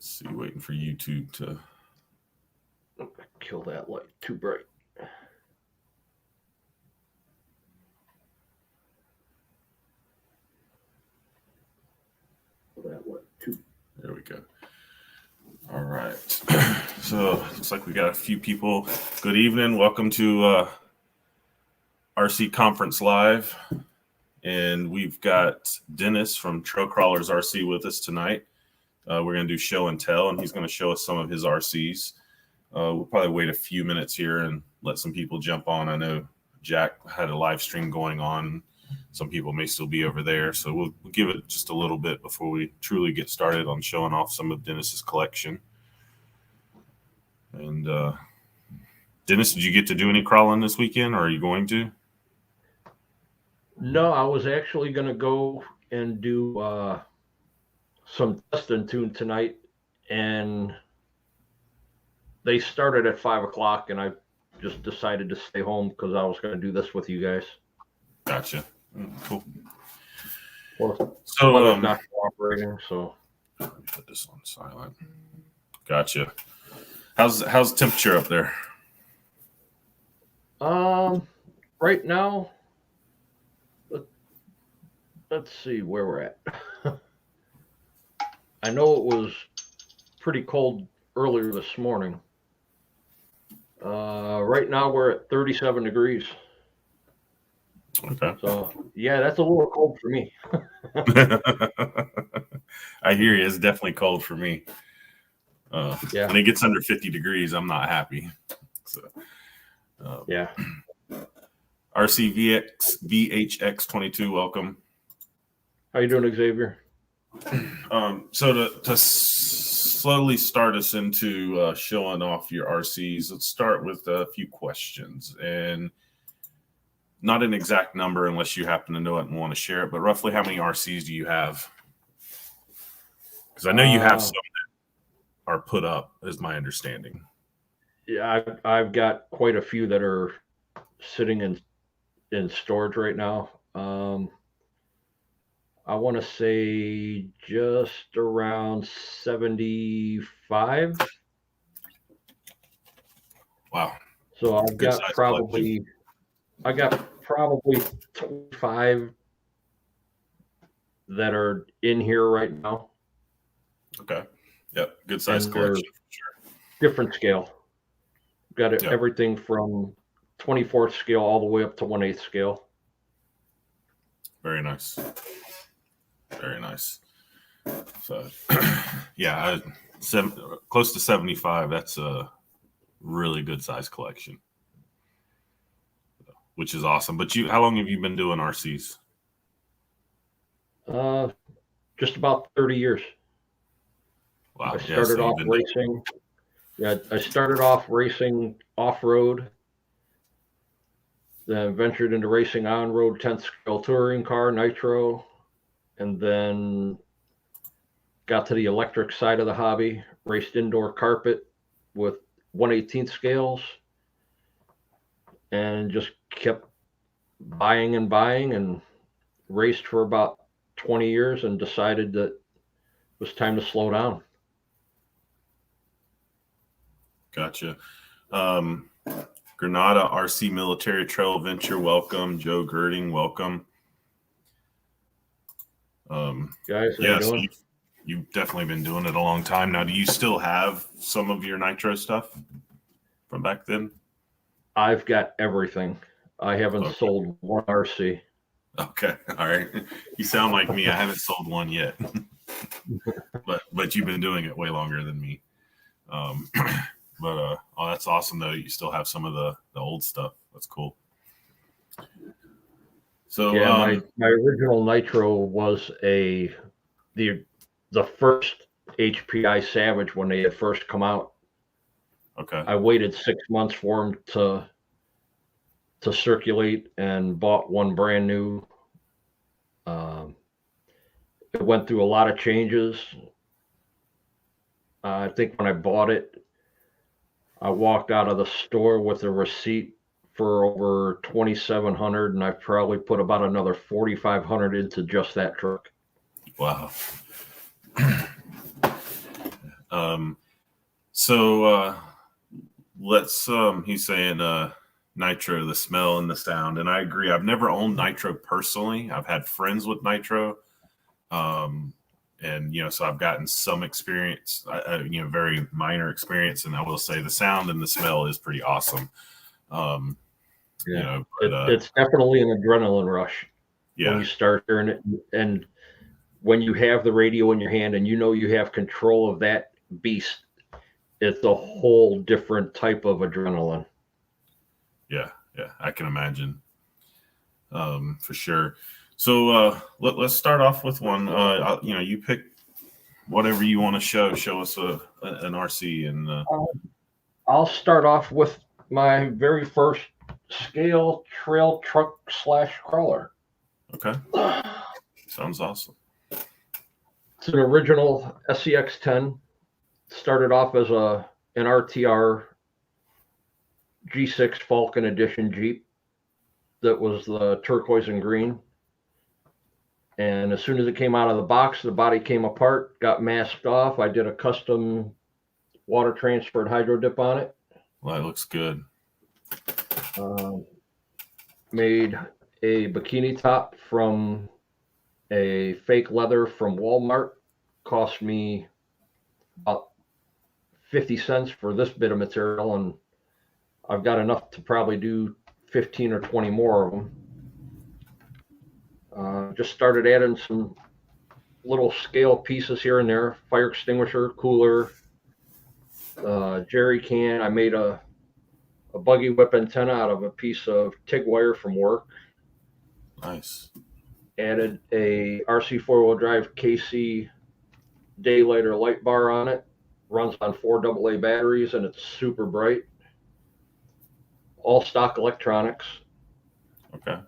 See, waiting for YouTube to kill that light. Too bright. That light too. There we go. All right. So looks like we got a few people. Good evening. Welcome to RC Conference Live. And we've got Dennis from Trail Crawlers RC with us tonight. We're going to do show and tell, and he's going to show us some of his RCs. We'll probably wait a few minutes here and let some people jump on. I know Jack had a live stream going on. Some people may still be over there. So we'll give it just a little bit before we truly get started on showing off some of Dennis's collection. And Dennis, did you get to do any crawling this weekend, or are you going to? No, I was actually going to go and do some test and tune tonight, and they started at 5 o'clock, and I just decided to stay home because I was going to do this with you guys. Gotcha. Cool. Well, so not cooperating, so let me put this on silent. Gotcha. How's temperature up there? Right now, let's see where we're at. I know it was pretty cold earlier this morning. Right now we're at 37 degrees. Okay. So yeah, that's a little cold for me. I hear you. It's definitely cold for me. Yeah. When it gets under 50 degrees, I'm not happy. So yeah. RCVX VHX22, welcome. How you doing, Xavier? So to slowly start us into showing off your RCs, let's start with a few questions, and not an exact number unless you happen to know it and want to share it, but roughly how many RCs do you have? Because I know you have some that are put up, is my understanding. Yeah, I've got quite a few that are sitting in storage right now. I want to say just around 75. Wow. So I've got probably 25 that are in here right now. Okay. Yep. Good size collection for sure. Different scale. Got it, everything from 24th scale all the way up to 1/8 scale. Very nice. Very nice. So, yeah, close to 75. That's a really good size collection, which is awesome. But how long have you been doing RCs? Just about 30 years. Wow. I started off racing. Yeah, I started off racing off-road, then ventured into racing on-road 10th scale touring car, nitro, and then got to the electric side of the hobby, raced indoor carpet with 1/18 scales, and just kept buying and raced for about 20 years and decided that it was time to slow down. Gotcha. Granada RC Military Trail Venture, welcome. Joe Girding, welcome. Guys, how you doing? So you've definitely been doing it a long time now. Do you still have some of your nitro stuff from back then? I've got everything. I haven't sold one RC. Okay. All right. You sound like me. I haven't sold one yet. but you've been doing it way longer than me. But that's awesome though. You still have some of the old stuff. That's cool. So yeah, my original nitro was the first HPI Savage when they had first come out. Okay. I waited 6 months for them to circulate and bought one brand new. It went through a lot of changes. I think when I bought it, I walked out of the store with a receipt for over $2,700, and I've probably put about another $4,500 into just that truck. Wow. So let's he's saying Nitro, the smell and the sound, and I agree. I've never owned Nitro personally. I've had friends with Nitro, and so I've gotten some experience, very minor experience, and I will say the sound and the smell is pretty awesome. It's definitely an adrenaline rush when you start hearing it, and when you have the radio in your hand and you have control of that beast, it's a whole different type of adrenaline. Yeah, I can imagine, for sure. So let's start off with one. You pick whatever you want to show. Show us an RC, and I'll start off with my very first scale trail truck / crawler. Okay, sounds awesome. It's an original SCX-10. Started off as an RTR G6 Falcon Edition Jeep that was the turquoise and green. And as soon as it came out of the box, the body came apart, got masked off. I did a custom water transferred hydro dip on it. Well, that looks good. Made a bikini top from a fake leather from Walmart. Cost me about 50 cents for this bit of material, and I've got enough to probably do 15 or 20 more of them. Just started adding some little scale pieces here and there. Fire extinguisher, cooler, jerry can. I made a buggy whip antenna out of a piece of TIG wire from work. Nice. Added a RC four-wheel drive KC daylighter light bar on it. Runs on 4 AA batteries, and it's super bright. All stock electronics. Okay.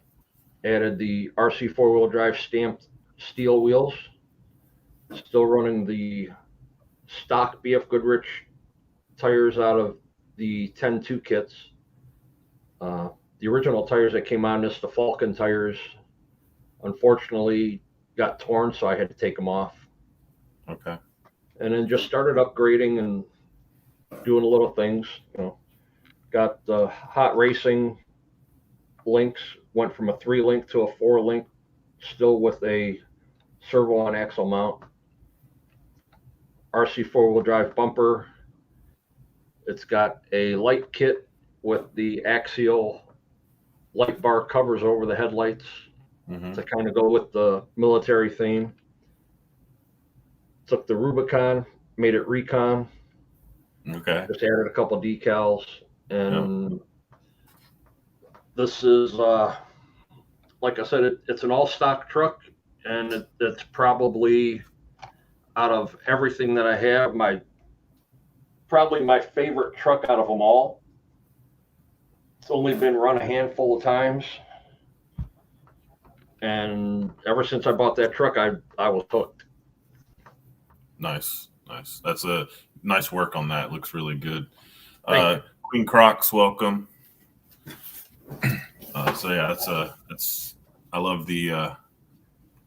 Added the RC four-wheel drive stamped steel wheels. Still running the stock BF Goodrich tires out of the 10-2 kits. The original tires that came on this, the Falcon tires, unfortunately got torn, so I had to take them off. Okay. And then just started upgrading and doing little things. Got the hot racing links, went from a 3-link to a 4-link, still with a servo on axle mount. RC four-wheel drive bumper. It's got a light kit with the axial light bar covers over the headlights to kind of go with the military theme. Took the Rubicon, made it Recon. Okay. Just added a couple decals, and this is, like I said, it's an all-stock truck, and it's probably, out of everything that I have, probably my favorite truck out of them all. It's only been run a handful of times, and ever since I bought that truck, I was hooked. Nice. That's a nice work on that. Looks really good. Thank you. Queen Crocs, welcome. So yeah, that's I love the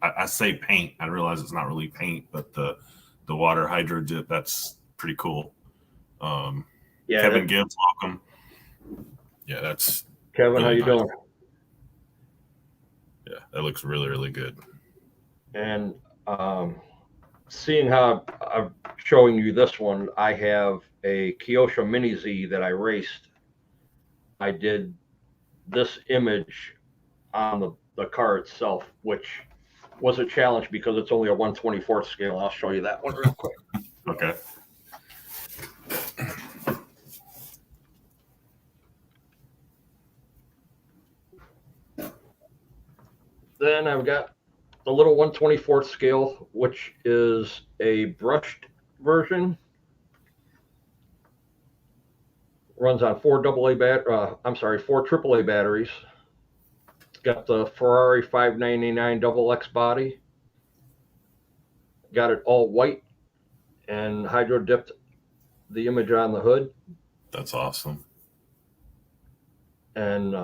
I say paint. I realize it's not really paint, but the water hydro dip, that's pretty cool. Kevin Gibbs, welcome. Yeah, that's Kevin. really How you nice. doing? Yeah, that looks really, really good. And seeing how I'm showing you this one, I have a Kyosho Mini Z that I raced. I did this image on the car itself, which was a challenge because it's only a 1/24th scale. I'll show you that one real quick. Okay. Then I've got the little 1/24th scale, which is a brushed version. Runs on 4 AAA batteries. It's got the Ferrari 599 XX body. Got it all white and hydro dipped the image on the hood. That's awesome. And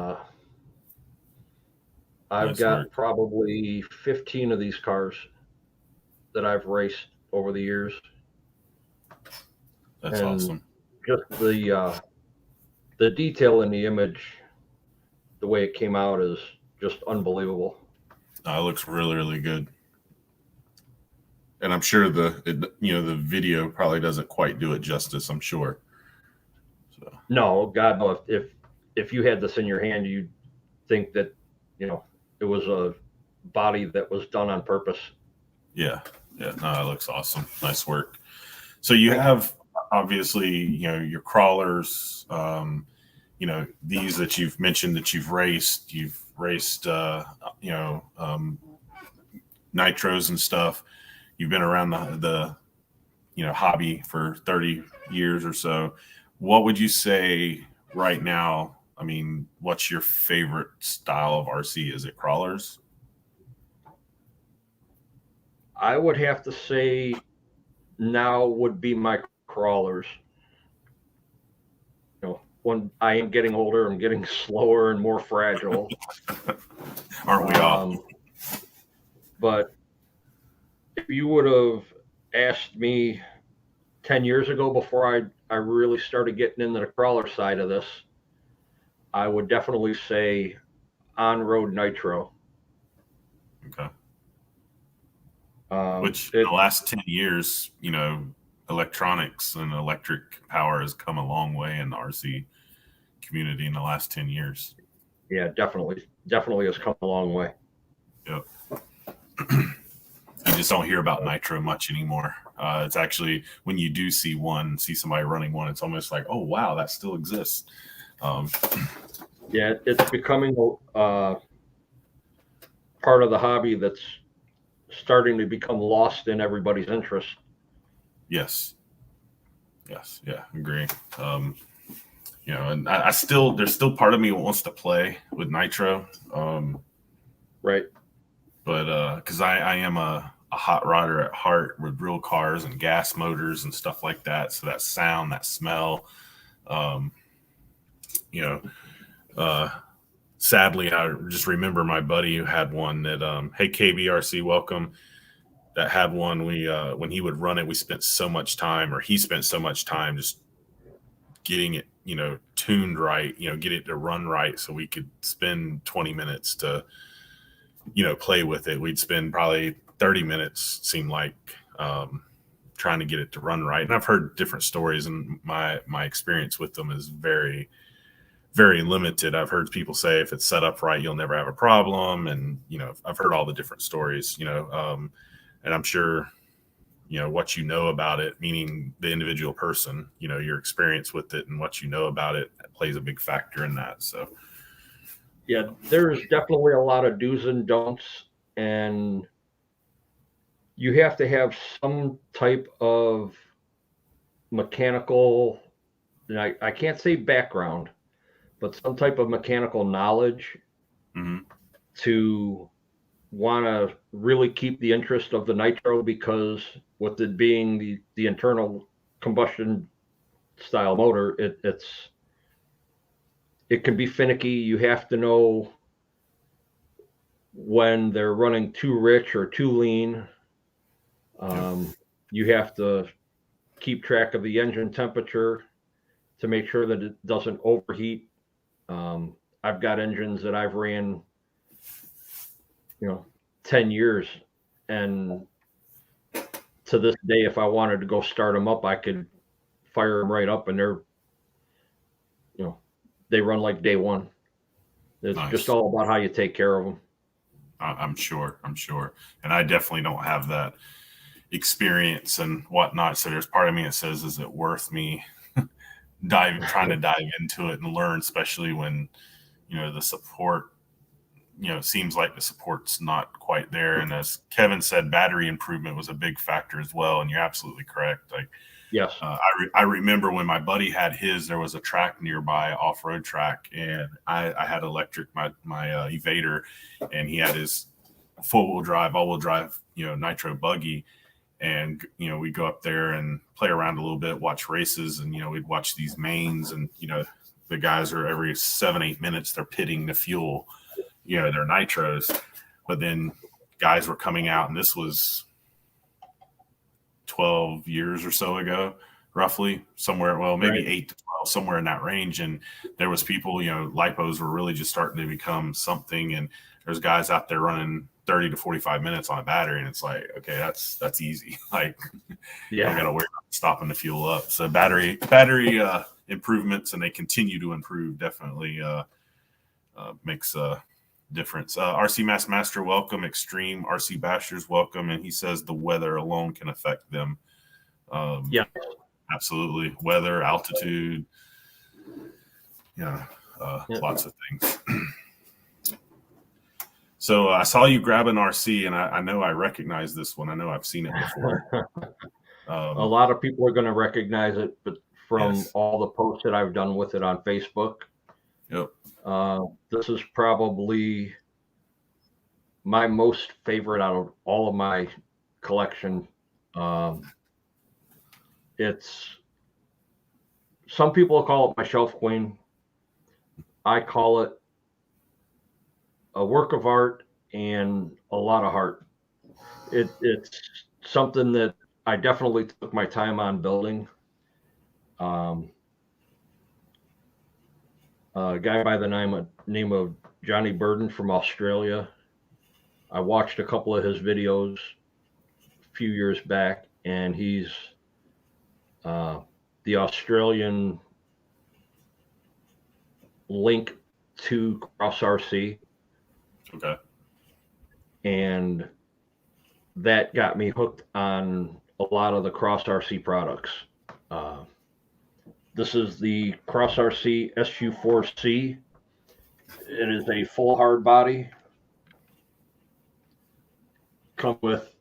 I've got probably 15 of these cars that I've raced over the years. That's and awesome. just the detail in the image, the way it came out is just unbelievable. It looks really, really good. And I'm sure the video probably doesn't quite do it justice. I'm sure. So No, God, no. If you had this in your hand, you'd think that it was a body that was done on purpose. yeah, no, it looks awesome. Nice work. So you have obviously your crawlers. These that you've mentioned that you've raced. You've raced nitros and stuff. You've been around the hobby for 30 years or so. What would you say right now? I mean, what's your favorite style of RC? Is it crawlers? I would have to say now would be my crawlers. When I am getting older, I'm getting slower and more fragile. Aren't we all? But if you would have asked me 10 years ago, before I really started getting into the crawler side of this, I would definitely say on-road nitro. Okay. Which in the last 10 years, electronics and electric power has come a long way in the RC community in the last 10 years. Yeah, definitely has come a long way. Yep. You just don't hear about nitro much anymore. It's actually, when you do see somebody running one, it's almost like, oh wow, that still exists. Yeah, it's becoming part of the hobby that's starting to become lost in everybody's interest. Yes, yeah, agree. And there's still part of me that wants to play with nitro. Right. But because I am a hot rodder at heart with real cars and gas motors and stuff like that. So that sound, that smell, sadly, I just remember my buddy who had one that, hey, KBRC, welcome, that had one. When he would run it, he spent so much time just getting it, tuned right, get it to run right. So we could spend 20 minutes to, play with it. We'd spend probably 30 minutes, seemed like, trying to get it to run right. And I've heard different stories, and my experience with them is very, very limited. I've heard people say if it's set up right, you'll never have a problem. And, I've heard all the different stories, and I'm sure, what about it, meaning the individual person, your experience with it and what about it plays a big factor in that. So, yeah, there's definitely a lot of do's and don'ts, and you have to have some type of mechanical, and I can't say background, but some type of mechanical knowledge to want to really keep the interest of the nitro, because with it being the internal combustion style motor, it can be finicky. You have to know when they're running too rich or too lean. You have to keep track of the engine temperature to make sure that it doesn't overheat. I've got engines that I've ran, 10 years, and to this day, if I wanted to go start them up, I could fire them right up, and they run like day one. It's nice. just all about how you take care of them. I'm sure. And I definitely don't have that experience and whatnot. So there's part of me that says, is it worth me trying to dive into it and learn, especially when, the support, seems like the support's not quite there. And as Kevin said, battery improvement was a big factor as well. And you're absolutely correct. Like, yes, I remember when my buddy had his, there was a track nearby, off-road track, and I had electric, my Evader, and he had his all-wheel drive, nitro buggy. And, we'd go up there and play around a little bit, watch races, and, we'd watch these mains, and, the guys are every 7-8 minutes, they're pitting the fuel, their nitros. But then guys were coming out, and this was 12 years or so ago. roughly somewhere. Well, maybe Right. 8 to 12, somewhere in that range. And there was people, lipos were really just starting to become something. And there's guys out there running 30 to 45 minutes on a battery, and it's like, okay, that's easy. Like, you don't got to worry about stopping the fuel up. So battery improvements, and they continue to improve, definitely makes a difference. RC Master, welcome. Extreme RC Bashers, welcome. And he says the weather alone can affect them. Yeah. Absolutely. Weather, altitude, lots of things. So I saw you grab an RC, and I know I recognize this one. I know I've seen it before. A lot of people are going to recognize it, but from Yes. all the posts that I've done with it on Facebook, Yep. this is probably my most favorite out of all of my collection. It's some people call it my shelf queen. I call it a work of art and a lot of heart. It's something that I definitely took my time on building. A guy by the name of Johnny Burden from Australia. I watched a couple of his videos a few years back, and he's the Australian link to Cross RC. Okay. And that got me hooked on a lot of the Cross RC products. This is the Cross RC SU4C. It is a full hard body. Come with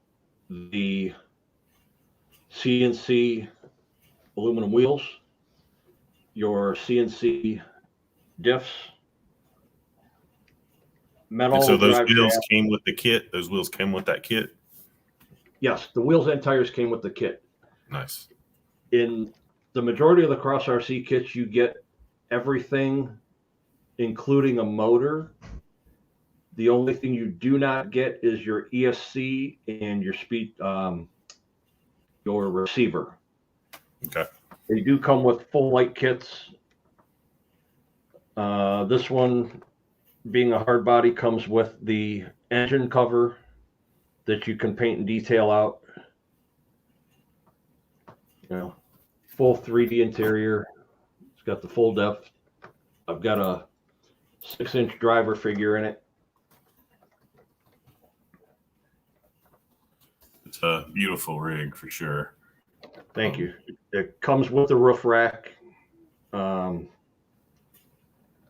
the CNC aluminum wheels, your CNC diffs, metal. And so those drive wheels shaft. came with the kit. Those wheels came with that kit. Yes, the wheels and tires came with the kit. Nice. In the majority of the Cross RC kits, you get everything, including a motor. The only thing you do not get is your ESC and your speed, your receiver. Okay. They do come with full light kits. This one, being a hard body, comes with the engine cover that you can paint and detail out. Full 3D interior. It's got the full depth. I've got a 6-inch driver figure in it. It's a beautiful rig for sure. Thank you. It comes with a roof rack.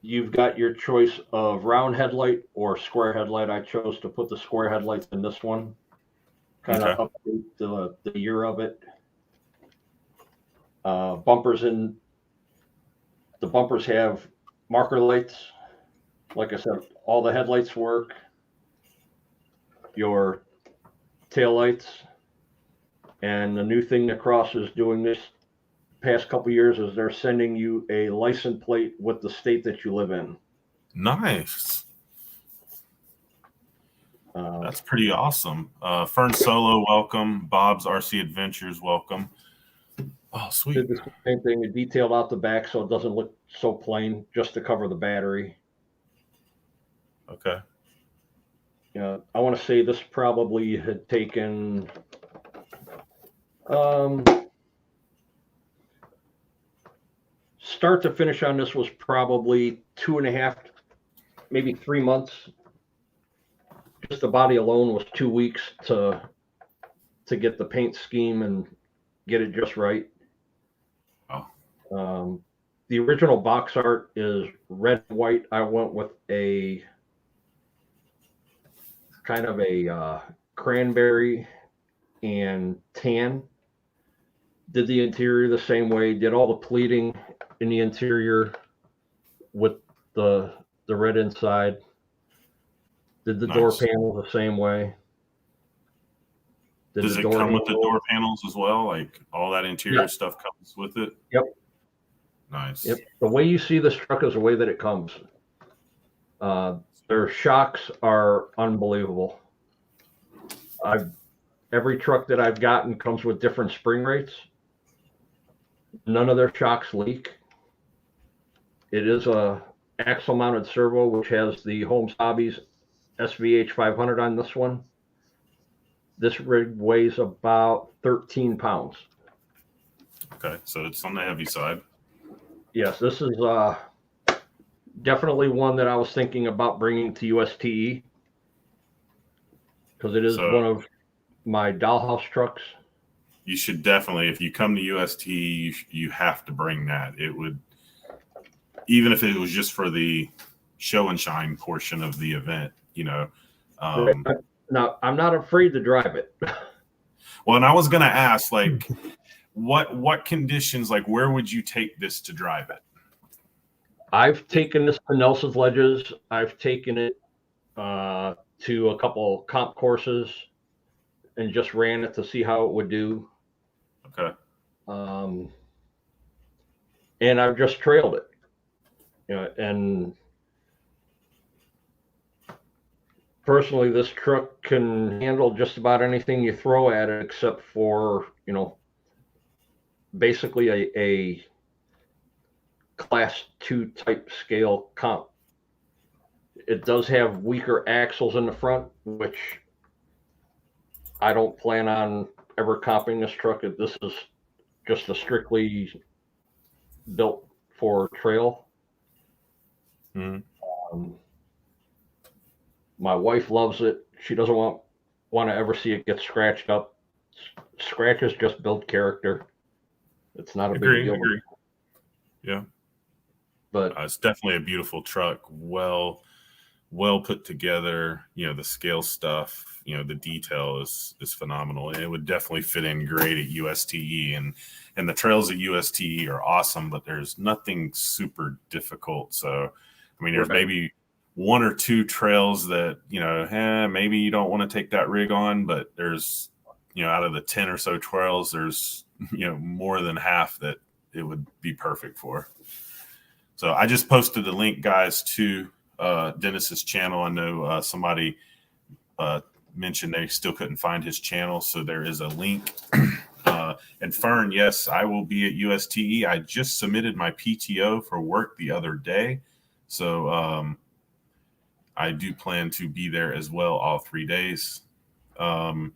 You've got your choice of round headlight or square headlight. I chose to put the square headlights in this one. Kind of update the year of it. Bumpers in. The bumpers have marker lights. Like I said, all the headlights work. Your tail lights. And the new thing that Cross is doing this past couple of years is they're sending you a license plate with the state that you live in. Nice. That's pretty awesome. Fern Solo, welcome. Bob's RC Adventures, welcome. Oh, sweet. Did the same thing. It detailed out the back so it doesn't look so plain, just to cover the battery. Okay. I want to say this probably had taken start to finish on this was probably 2.5, maybe 3 months. Just the body alone was 2 weeks to get the paint scheme and get it just right. Oh. The original box art is red and white. I went with a kind of a cranberry and tan. Did the interior the same way, did all the pleating in the interior with the red inside. Did the door panel the same way. Does it come with the door panels as well? Like all that interior stuff comes with it? Yep. Nice. Yep. The way you see this truck is the way that it comes. Their shocks are unbelievable. Every truck that I've gotten comes with different spring rates. None of their shocks leak. It is a axle mounted servo, which has the Holmes Hobbies SVH 500 on this one. This rig weighs about 13 pounds. Okay, so it's on the heavy side. Yes, this is definitely one that I was thinking about bringing to USTE because it is So one of my dollhouse trucks. you should definitely, if you come to UST, you have to bring that. It would, even if it was just for the show and shine portion of the event, you know. Now, I'm not afraid to drive it. Well, and I was going to ask, like, what conditions, like, where would you take this to drive it? I've taken this to Nelson's Ledges. I've taken it to a couple comp courses and just ran it to see how it would do. Okay. And I've just trailed it. You know, and personally, this truck can handle just about anything you throw at it, except for, you know, basically a class 2 type scale comp. It does have weaker axles in the front, which I don't plan on ever comping this truck. This is just a strictly built for trail. Mm-hmm. My wife loves it. She doesn't want to ever see it get scratched up. Scratches just build character. It's not a big deal. Agree. Yeah. But it's definitely a beautiful truck. Well put together. You know, the scale stuff, you know, the detail is phenomenal. And it would definitely fit in great at USTE. And the trails at USTE are awesome, but there's nothing super difficult. So, I mean, there's maybe one or two trails that, you know, maybe you don't want to take that rig on, but there's, you know, out of the 10 or so trails, there's, you know, more than half that it would be perfect for. So I just posted the link, guys, to Dennis's channel. I know somebody mentioned they still couldn't find his channel, so there is a link. And Fern, yes, I will be at USTE. I just submitted my PTO for work the other day, so I do plan to be there as well all 3 days. And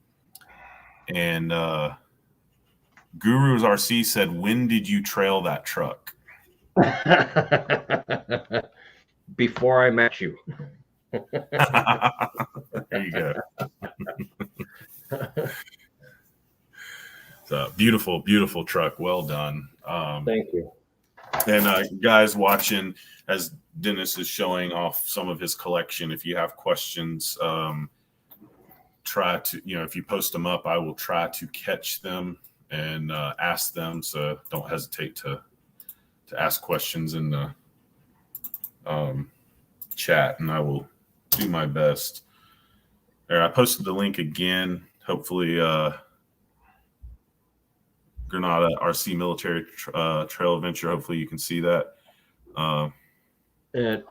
Gurus RC said, "When did you trail that truck?" Before I met you. There you go. So beautiful, beautiful truck. Well done. Thank you. And guys watching, as Dennis is showing off some of his collection, if you have questions, try to, you know, if you post them up, I will try to catch them and ask them. So don't hesitate to ask questions in the chat, and I will do my best. There, I posted the link again. Hopefully, Granada RC Military Trail Adventure. Hopefully, you can see that. And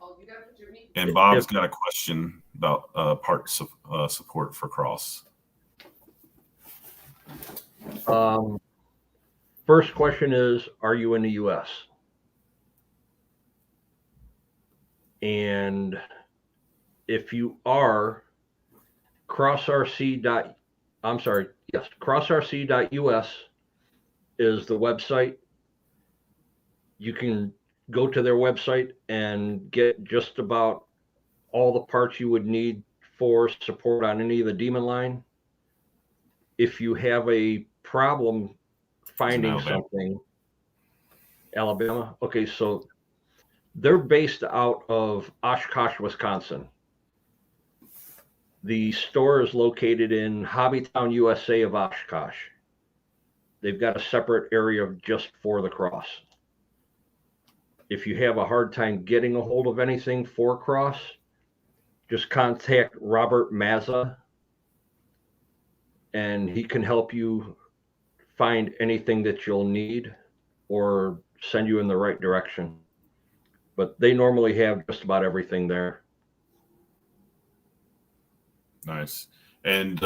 Bob's got a question about part support for Cross. First question is, are you in the U.S.? And if you are, crossrc.us is the website. You can go to their website and get just about all the parts you would need for support on any of the Demon line. If you have a problem finding something, Alabama. Okay, so they're based out of Oshkosh, Wisconsin. The store is located in Hobbytown, USA of Oshkosh. They've got a separate area just for the Cross. If you have a hard time getting a hold of anything for Cross, just contact Robert Mazza, and he can help you find anything that you'll need or send you in the right direction. But they normally have just about everything there. Nice. And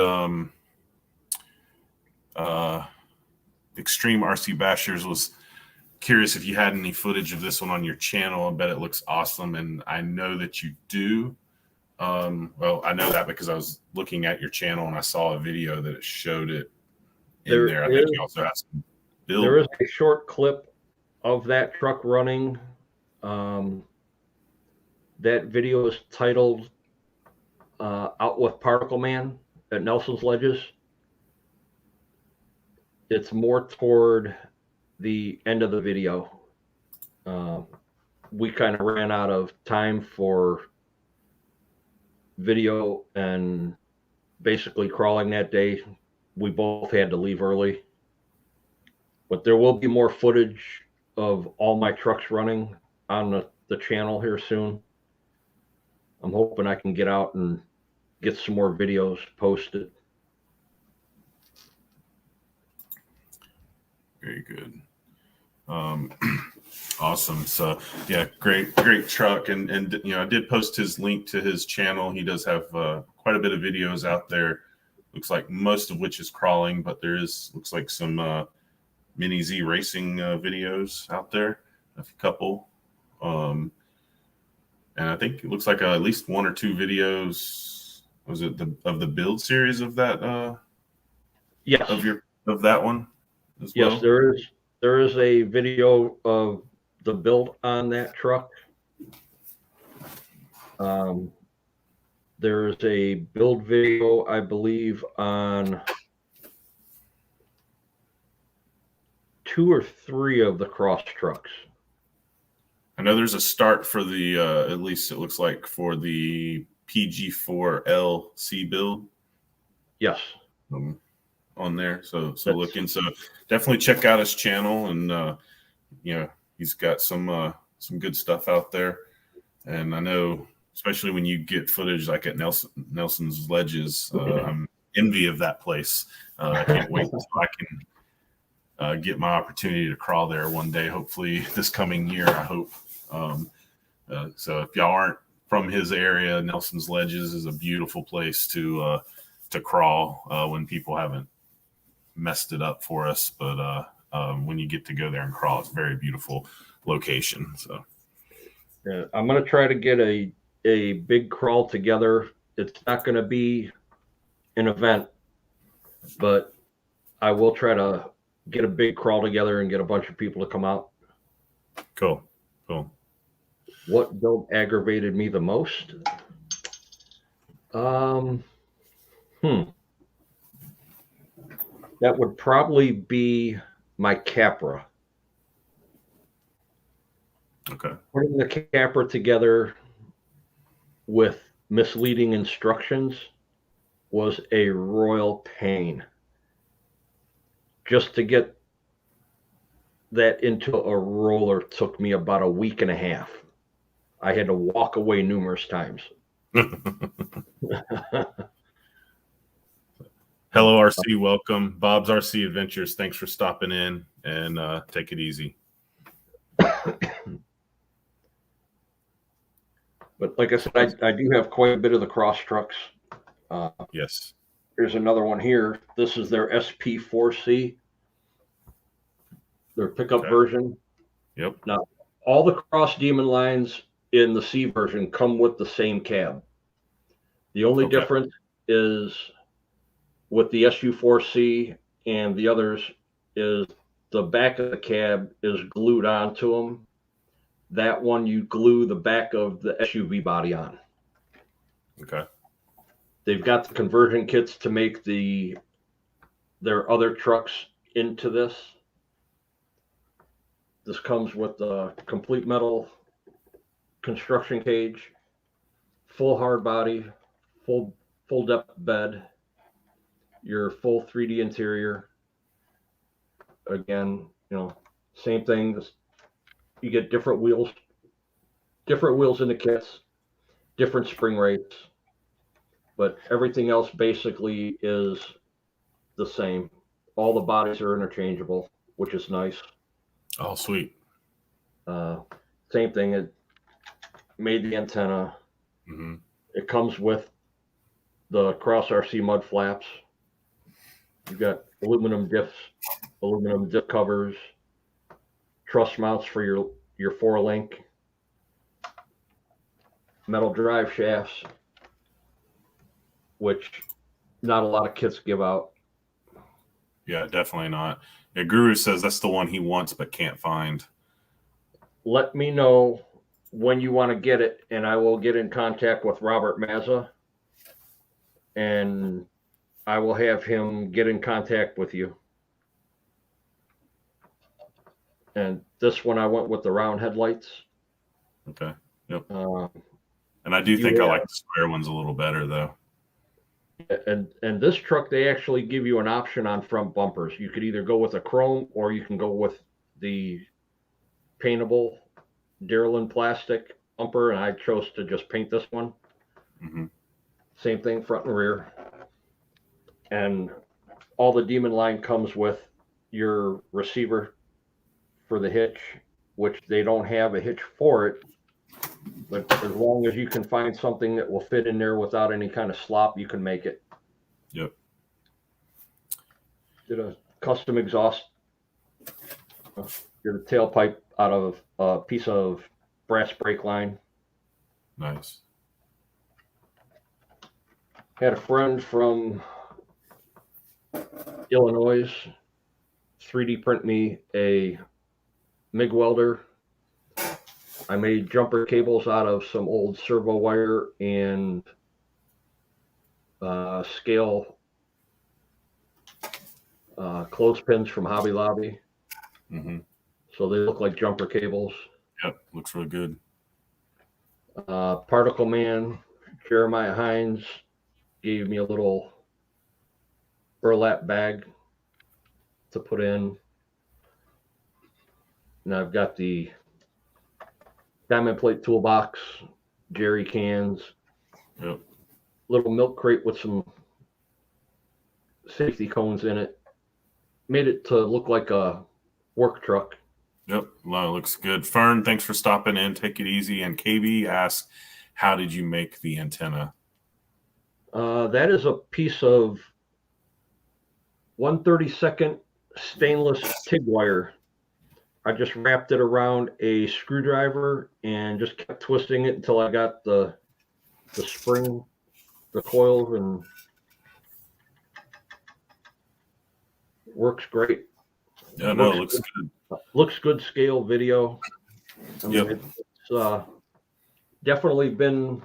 Extreme RC Bashers was curious if you had any footage of this one on your channel. I bet it looks awesome, and I know that you do. Well, I know that because I was looking at your channel and I saw a video that it showed it in there. I think you also have some build. There is a short clip of that truck running. That video is titled Out with Particle Man at Nelson's Ledges. It's more toward the end of the video. We kind of ran out of time for video, and basically crawling that day, we both had to leave early. But there will be more footage of all my trucks running on the channel here soon. I'm hoping I can get out and get some more videos posted. Very good. Awesome. So yeah, great truck. And I did post his link to his channel. He does have quite a bit of videos out there. Looks like most of which is crawling, but looks like some Mini Z racing videos out there, a couple. And I think it looks like at least one or two videos. Was it of the build series of that? Yes. Of that one as well? Yes, there is a video of the build on that truck. There is a build video, I believe, on 2 or 3 of the cross trucks. I know there's a start for the, at least it looks like, for the PG4LC build. Yes. On there. So definitely check out his channel, and he's got some good stuff out there. And I know, especially when you get footage like at Nelson's Ledges, I'm envy of that place. I can't wait until I can get my opportunity to crawl there one day, hopefully this coming year, I hope. So if y'all aren't from his area, Nelson's Ledges is a beautiful place to crawl when people haven't messed it up for us. But when you get to go there and crawl, it's a very beautiful location. So yeah, I'm going to try to get a big crawl together. It's not going to be an event, but I will try to get a big crawl together and get a bunch of people to come out. Cool. What build aggravated me the most? That would probably be my Capra. Okay. Putting the Capra together with misleading instructions was a royal pain. Just to get that into a roller took me about a week and a half. I had to walk away numerous times. Hello, RC. Welcome. Bob's RC Adventures. Thanks for stopping in, and take it easy. But like I said, I do have quite a bit of the cross trucks. Yes. Here's another one here. This is their SP4C, their pickup version. Yep. Now, all the Cross Demon lines in the C version come with the same cab. The only difference is with the SU4C and the others is the back of the cab is glued onto them. That one, you glue the back of the SUV body on. Okay. They've got the conversion kits to make their other trucks into this. This comes with the complete metal construction cage, full hard body, full depth bed, your full 3D interior. Again, same thing. You get different wheels in the kits, different spring rates, but everything else basically is the same. All the bodies are interchangeable, which is nice. Oh, sweet. Same thing. It made the antenna. Mm-hmm. It comes with the Cross RC mud flaps. You've got aluminum diffs, aluminum dip covers, truss mounts for your 4-link, metal drive shafts, which not a lot of kits give out. Yeah, definitely not. Yeah, Guru says that's the one he wants but can't find. Let me know when you want to get it, and I will get in contact with Robert Mazza, and I will have him get in contact with you. And this one, I went with the round headlights. Okay. Yep. Um, And I do think I like the square ones a little better, though. and this truck, they actually give you an option on front bumpers. You could either go with a chrome or you can go with the paintable Duraline plastic bumper, and I chose to just paint this one. Mm-hmm. Same thing, front and rear. And all the Demon line comes with your receiver for the hitch, which they don't have a hitch for it. But as long as you can find something that will fit in there without any kind of slop, you can make it. Yep. Did a custom exhaust. Did a tailpipe out of a piece of brass brake line. Nice. Had a friend from Illinois 3D print me a MIG welder. I made jumper cables out of some old servo wire and scale clothespins from Hobby Lobby. Mm-hmm. So they look like jumper cables. Yep. Looks real good. Particle Man, Jeremiah Hines gave me a little burlap bag to put in. And I've got the diamond plate toolbox, jerry cans, Yep. little milk crate with some safety cones in it. Made it to look like a work truck. Yep. Well, looks good. Fern, thanks for stopping in. Take it easy. And KB asks, how did you make the antenna? That is a piece of 1/32 stainless TIG wire. I just wrapped it around a screwdriver and just kept twisting it until I got the spring, the coils, and works great. Yeah, no, it looks good. Looks good scale video. I mean, Yep. It's definitely been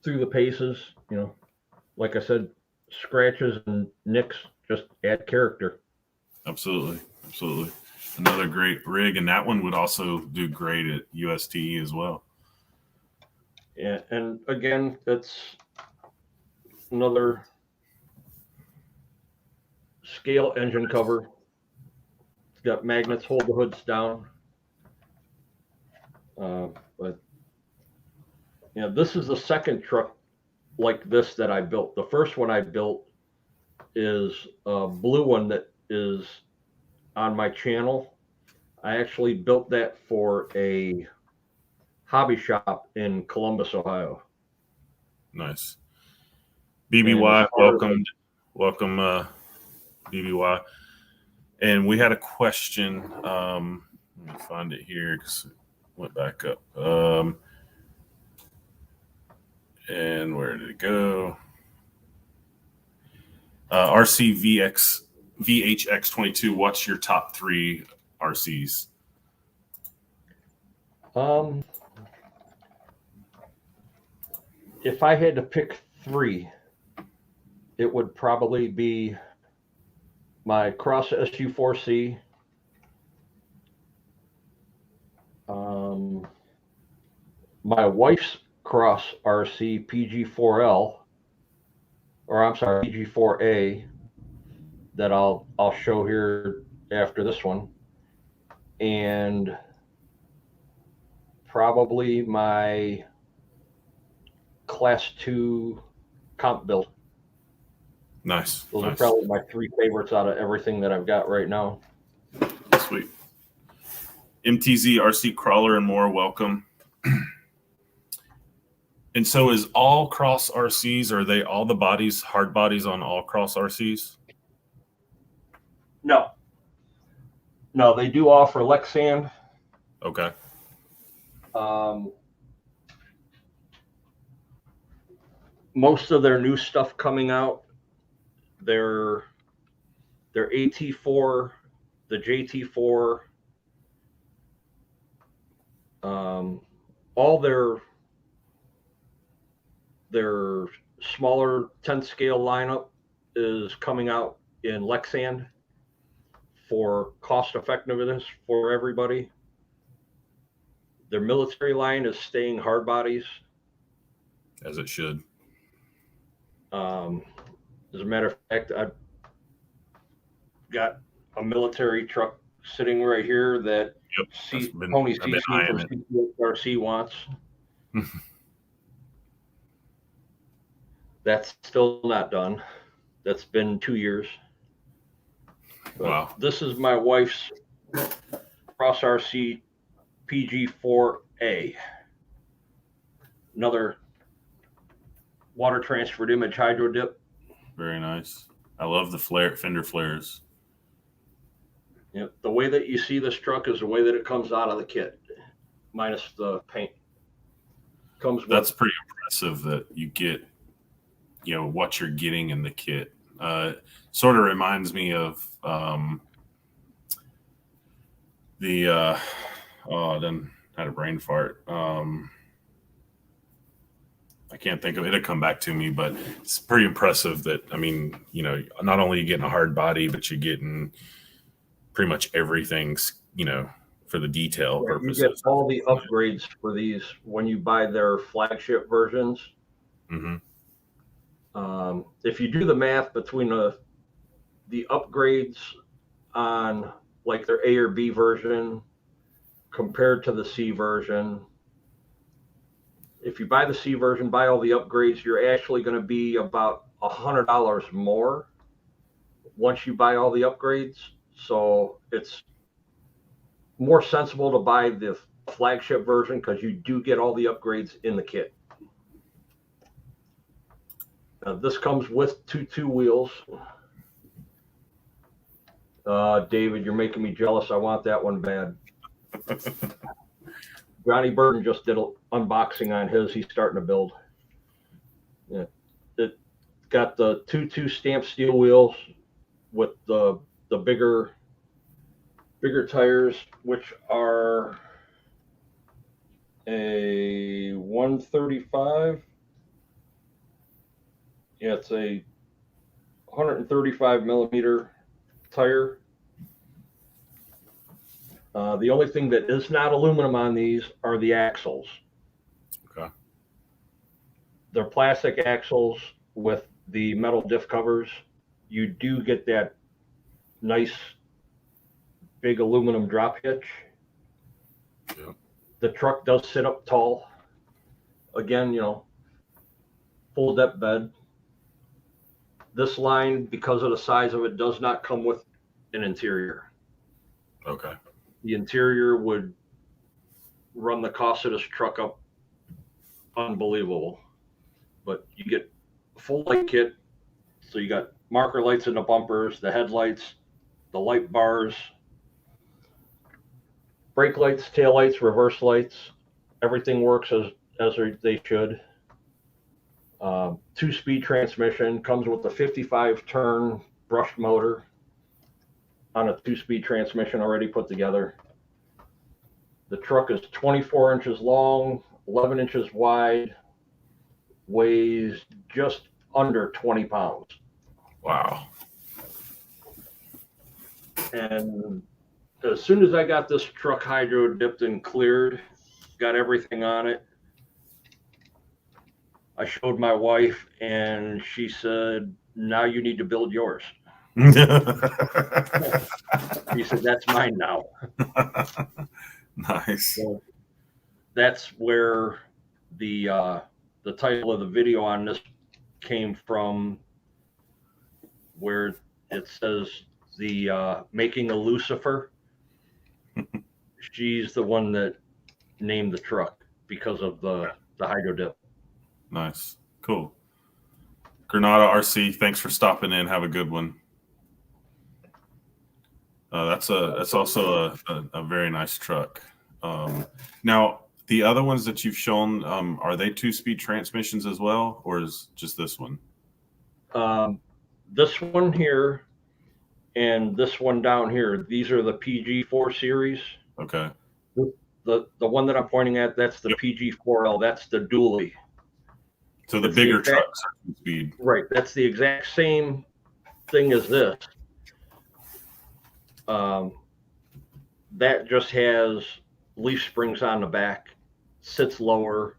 through the paces. You know, like I said, scratches and nicks just add character. Absolutely. Absolutely. Another great rig. And that one would also do great at USTE as well. Yeah, and again, it's another scale engine cover. It's got magnets, hold the hoods down. But yeah, this is the second truck like this that I built. The first one I built is a blue one that is on my channel. I actually built that for a hobby shop in Columbus, Ohio. Nice. BBY, welcome, BBY. And we had a question. Let me find it here because it went back up. And where did it go? VHX22. What's your top 3 RCs? If I had to pick 3, it would probably be my Cross SU4C, my wife's Cross RC PG4L, or I'm sorry, PG4A, that I'll show here after this one, and probably my Class 2 comp build. Nice. Those are probably my 3 favorites out of everything that I've got right now. Sweet. MTZ RC Crawler and more, welcome. And so is all Cross RCs, are they all the bodies, hard bodies on all Cross RCs? No. No, they do offer Lexan. Okay. Most of their new stuff coming out, their AT4, the JT4, all their smaller 10 scale lineup is coming out in Lexan for cost effectiveness for everybody. Their military line is staying hard bodies. As it should. As a matter of fact, I've got a military truck sitting right here that Tony CC from CCRC wants. That's still not done. That's been 2 years. But wow. This is my wife's Cross RC PG4A. Another water transferred image hydro dip. Very nice. I love the fender flares. Yep. The way that you see this truck is the way that it comes out of the kit, minus the paint. That's pretty impressive that you get, what you're getting in the kit. Sort of reminds me of then had a brain fart. I can't think of it. It'll come back to me, but it's pretty impressive that, not only are you getting a hard body, but you're getting pretty much everything, for the detail purposes. You get all the upgrades for these when you buy their flagship versions. Mm-hmm. If you do the math between the upgrades on like their A or B version compared to the C version, if you buy the C version, buy all the upgrades, you're actually going to be about $100 more once you buy all the upgrades. So it's more sensible to buy the flagship version because you do get all the upgrades in the kit. This comes with two wheels. David, you're making me jealous. I want that one bad. Johnny Burton just did an unboxing on his. He's starting to build. Yeah, it got the 2.2 stamped steel wheels with the bigger tires, which are a 135. Yeah, it's a 135 millimeter tire. The only thing that is not aluminum on these are the axles. Okay. They're plastic axles with the metal diff covers. You do get that nice big aluminum drop hitch. Yeah. The truck does sit up tall. Again, full depth bed. This line, because of the size of it, does not come with an interior. Okay. The interior would run the cost of this truck up unbelievable. But you get a full light kit. So you got marker lights in the bumpers, the headlights, the light bars, brake lights, tail lights, reverse lights. Everything works as they should. 2-speed transmission, comes with a 55 turn brushed motor on a 2-speed transmission already put together. The truck is 24 inches long, 11 inches wide, weighs just under 20 pounds. Wow. And as soon as I got this truck hydro dipped and cleared, got everything on it, I showed my wife and she said, now you need to build yours. She said, that's mine now. Nice. So that's where the title of the video on this came from, where it says the making a Lucifer. She's the one that named the truck because of the hydro dip. Nice. Cool. Granada RC, thanks for stopping in. Have a good one. That's also a very nice truck. Now the other ones that you've shown, are they 2-speed transmissions as well, or is just this one? This one here and this one down here, these are the PG4 series. Okay. The one that I'm pointing at, that's the PG4L. That's the dually. So the bigger trucks are 2-speed. Right. That's the exact same thing as this. That just has leaf springs on the back, sits lower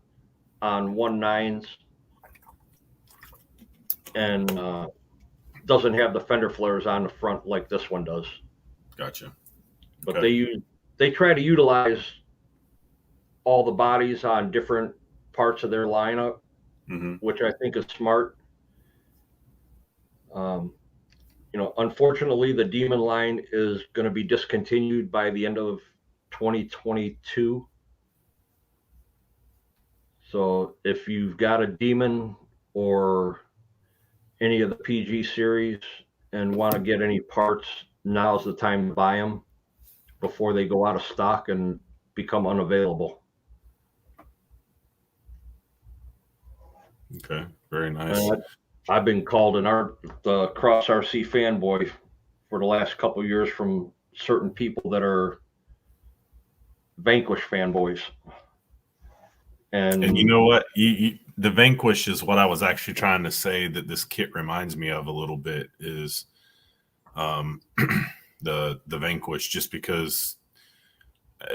on 1.9s, and doesn't have the fender flares on the front like this one does. Gotcha. But they try to utilize all the bodies on different parts of their lineup, which I think is smart. Unfortunately, the Demon line is going to be discontinued by the end of 2022. So if you've got a Demon or any of the PG series and want to get any parts, now's the time to buy them before they go out of stock and become unavailable. Okay, very nice. I've been called the Cross RC fanboy for the last couple of years from certain people that are Vanquish fanboys. And you know what? The Vanquish is what I was actually trying to say that this kit reminds me of a little bit is the Vanquish, just because,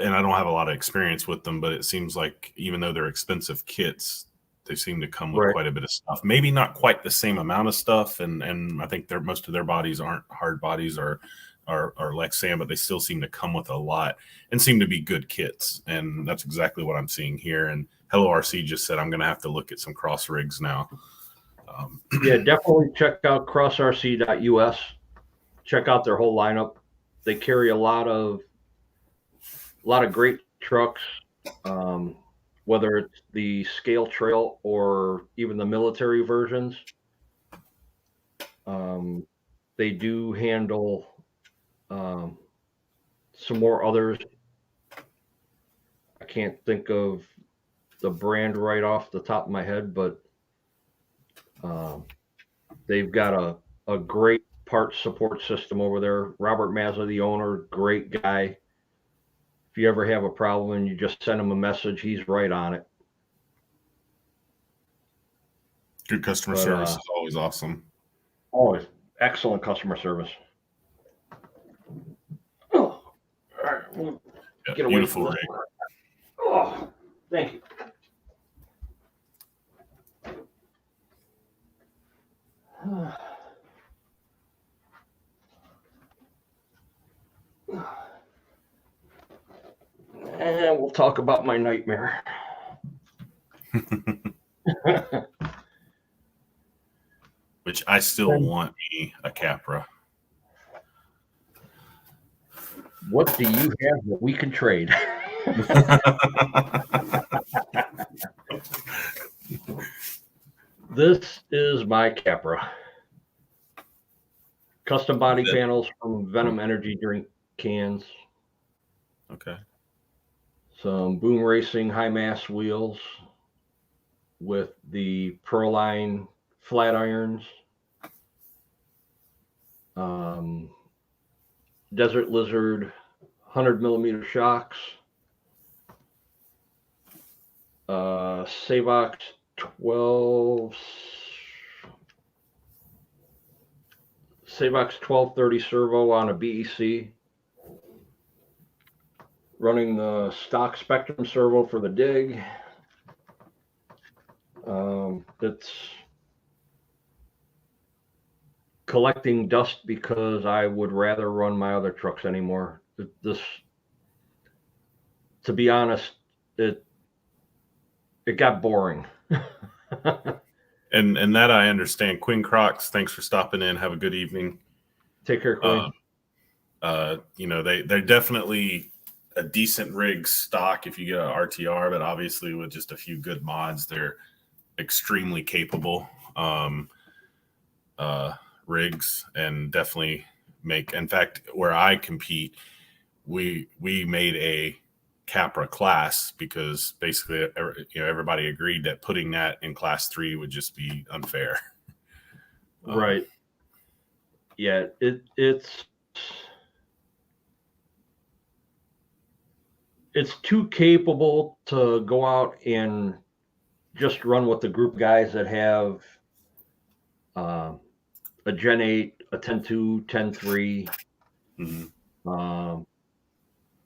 and I don't have a lot of experience with them, but it seems like even though they're expensive kits, they seem to come with quite a bit of stuff. Maybe not quite the same amount of stuff, and I think most of their bodies aren't hard bodies or Lexan, but they still seem to come with a lot and seem to be good kits. And that's exactly what I'm seeing here. And Hello RC just said I'm going to have to look at some cross rigs now. Yeah, definitely check out crossrc.us. Check out their whole lineup. They carry a lot of great trucks, whether it's the scale trail or even the military versions. They do handle some more others. I can't think of the brand right off the top of my head, but they've got a great parts support system over there. Robert Mazza, the owner, great guy. If you ever have a problem and you just send him a message, he's right on it. Good customer service is always awesome. Always excellent customer service. Oh, all right. We'll get away beautiful from rig. Oh, thank you. And we'll talk about my nightmare. Which I still want me a Capra. What do you have that we can trade? This is my Capra. Custom body panels from Venom Energy drink cans. Okay. Some Boom Racing high mass wheels with the Proline flat irons. Desert Lizard 100mm shocks. Savox 1230 servo on a BEC. Running the stock Spectrum servo for the dig. It's collecting dust because I would rather run my other trucks anymore. To be honest, it got boring. and that I understand. Quinn Crocs, thanks for stopping in. Have a good evening. Take care, Quinn. They're definitely a decent rig stock if you get an RTR, but obviously with just a few good mods, they're extremely capable rigs, and definitely make. In fact, where I compete, we made a Capra class because basically, everybody agreed that putting that in class 3 would just be unfair. Right. Yeah, it's too capable to go out and just run with the group guys that have a Gen 8, a 10.2, 10.3,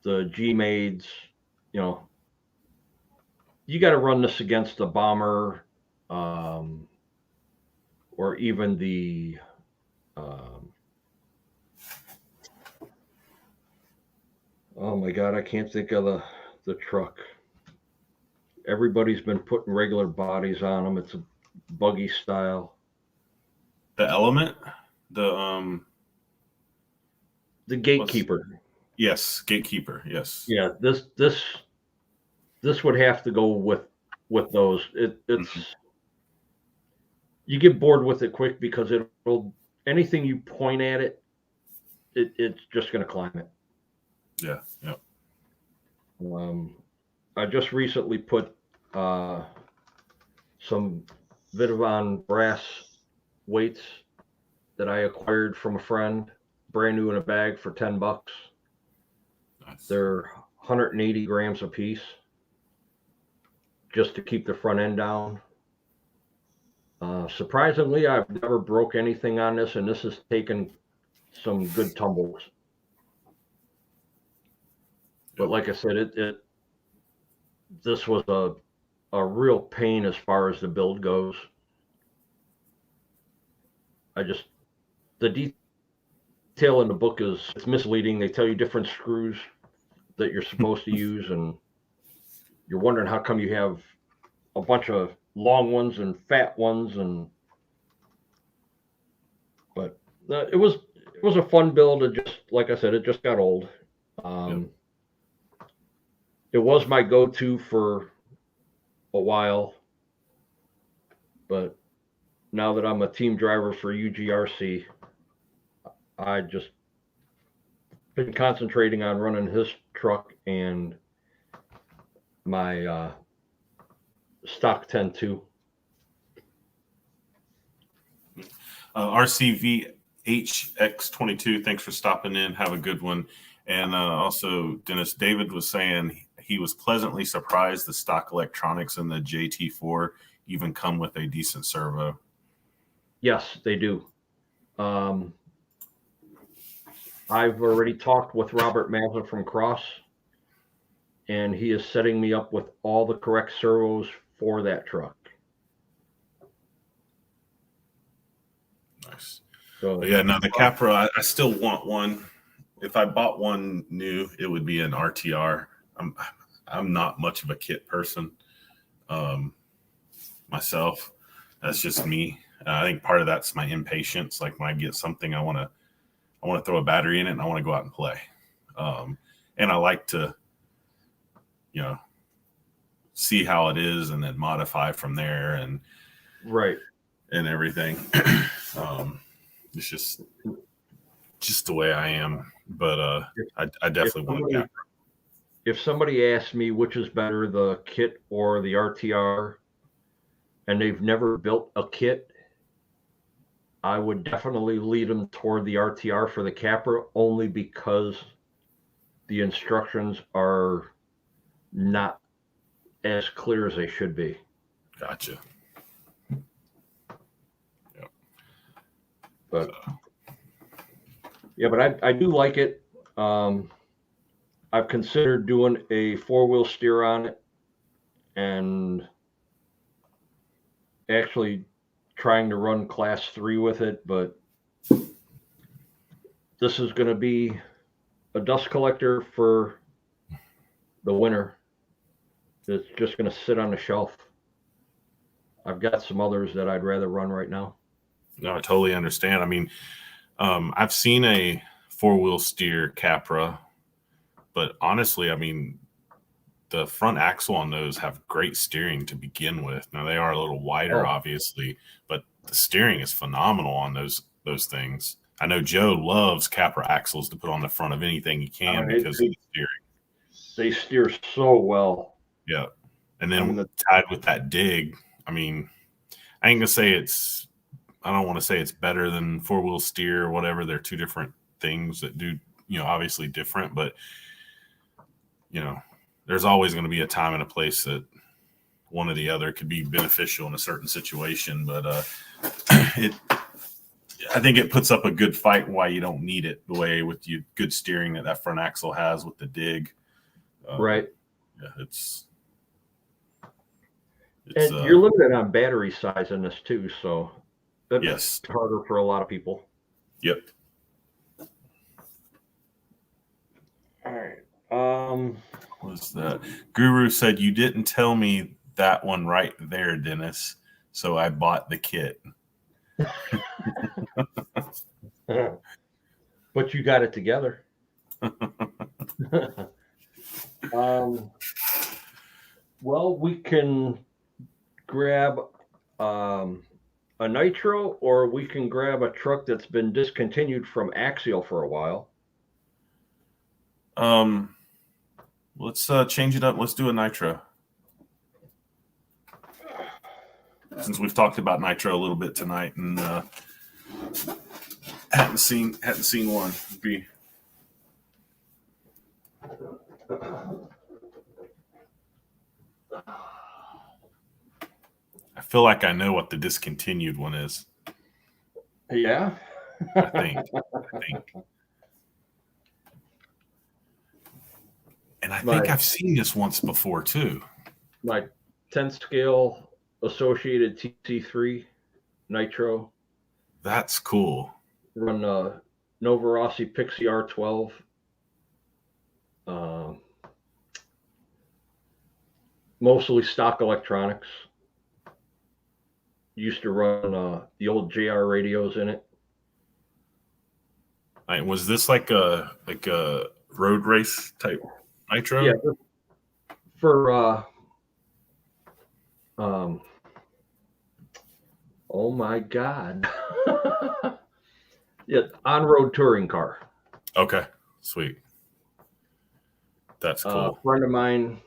the G-Maids. You got to run this against the Bomber, or even the oh my God, I can't think of the truck. Everybody's been putting regular bodies on them. It's a buggy style. The Element, the Gatekeeper. Yes, Gatekeeper. Yes. Yeah, this would have to go with those. It's you get bored with it quick because it'll anything you point at it's just going to climb it. Yeah. Yep. I just recently put some Vidovon brass weights that I acquired from a friend, brand new in a bag for $10. Nice. They're 180 grams a piece, just to keep the front end down. Surprisingly, I've never broke anything on this, and this has taken some good tumbles. But like I said, this was a real pain as far as the build goes. The detail in the book it's misleading. They tell you different screws that you're supposed to use, and you're wondering how come you have a bunch of long ones and fat ones, but it was a fun build. It just, like I said, it just got old. It was my go-to for a while, but now that I'm a team driver for UGRC, I just been concentrating on running his truck and my stock 10.2. RCVHX22, thanks for stopping in. Have a good one. And also, Dennis, David was saying he was pleasantly surprised the stock electronics in the JT4 even come with a decent servo. Yes, they do. I've already talked with Robert Mazza from Cross, and he is setting me up with all the correct servos for that truck. Nice. So, but yeah, no, the Capra, I still want one. If I bought one new, it would be an RTR. I'm not much of a kit person myself. That's just me. I think part of that's my impatience. Like when I get something, I want to throw a battery in it and I want to go out and play. And I like to, see how it is and then modify from there and right. And everything. It's just the way I am. But I definitely want to. If somebody asks me which is better, the kit or the RTR, and they've never built a kit, I would definitely lead them toward the RTR for the Capra, only because the instructions are not as clear as they should be. Gotcha. Yep. But yeah, but I do like it. I've considered doing a 4-wheel steer on it and actually trying to run class 3 with it, but this is going to be a dust collector for the winter. It's just going to sit on the shelf. I've got some others that I'd rather run right now. No, I totally understand. I mean, I've seen a 4-wheel steer Capra, but honestly, I mean, the front axle on those have great steering to begin with. Now they are a little wider, obviously, but the steering is phenomenal on those things. I know Joe loves Capra axles to put on the front of anything he can because of the steering. They steer so well. Yeah. And then tied with that dig, I mean, I ain't gonna say I don't want to say it's better than 4-wheel steer or whatever. They're two different things that do, obviously different, but there's always going to be a time and a place that one or the other could be beneficial in a certain situation. But I think it puts up a good fight why you don't need it the way with you good steering that front axle has with the dig. Right. Yeah, it's and you're limited on battery size in this too, so that's yes, harder for a lot of people. Yep. All right. What was that? Guru said you didn't tell me that one right there, Dennis. So I bought the kit. But you got it together. Well, we can grab a nitro, or we can grab a truck that's been discontinued from Axial for a while. Let's change it up. Let's do a nitro. Since we've talked about nitro a little bit tonight, and hadn't seen one. I feel like I know what the discontinued one is. Yeah. I think. And I think I've seen this once before too. My 10 scale Associated TC3 Nitro. That's cool. Run Nova Rossi Pixie R12. Mostly stock electronics. Used to run the old JR radios in it. Was this like a road race type nitro? Yeah. For oh my God. Yeah, on-road touring car. Okay, sweet. That's cool. A friend of mine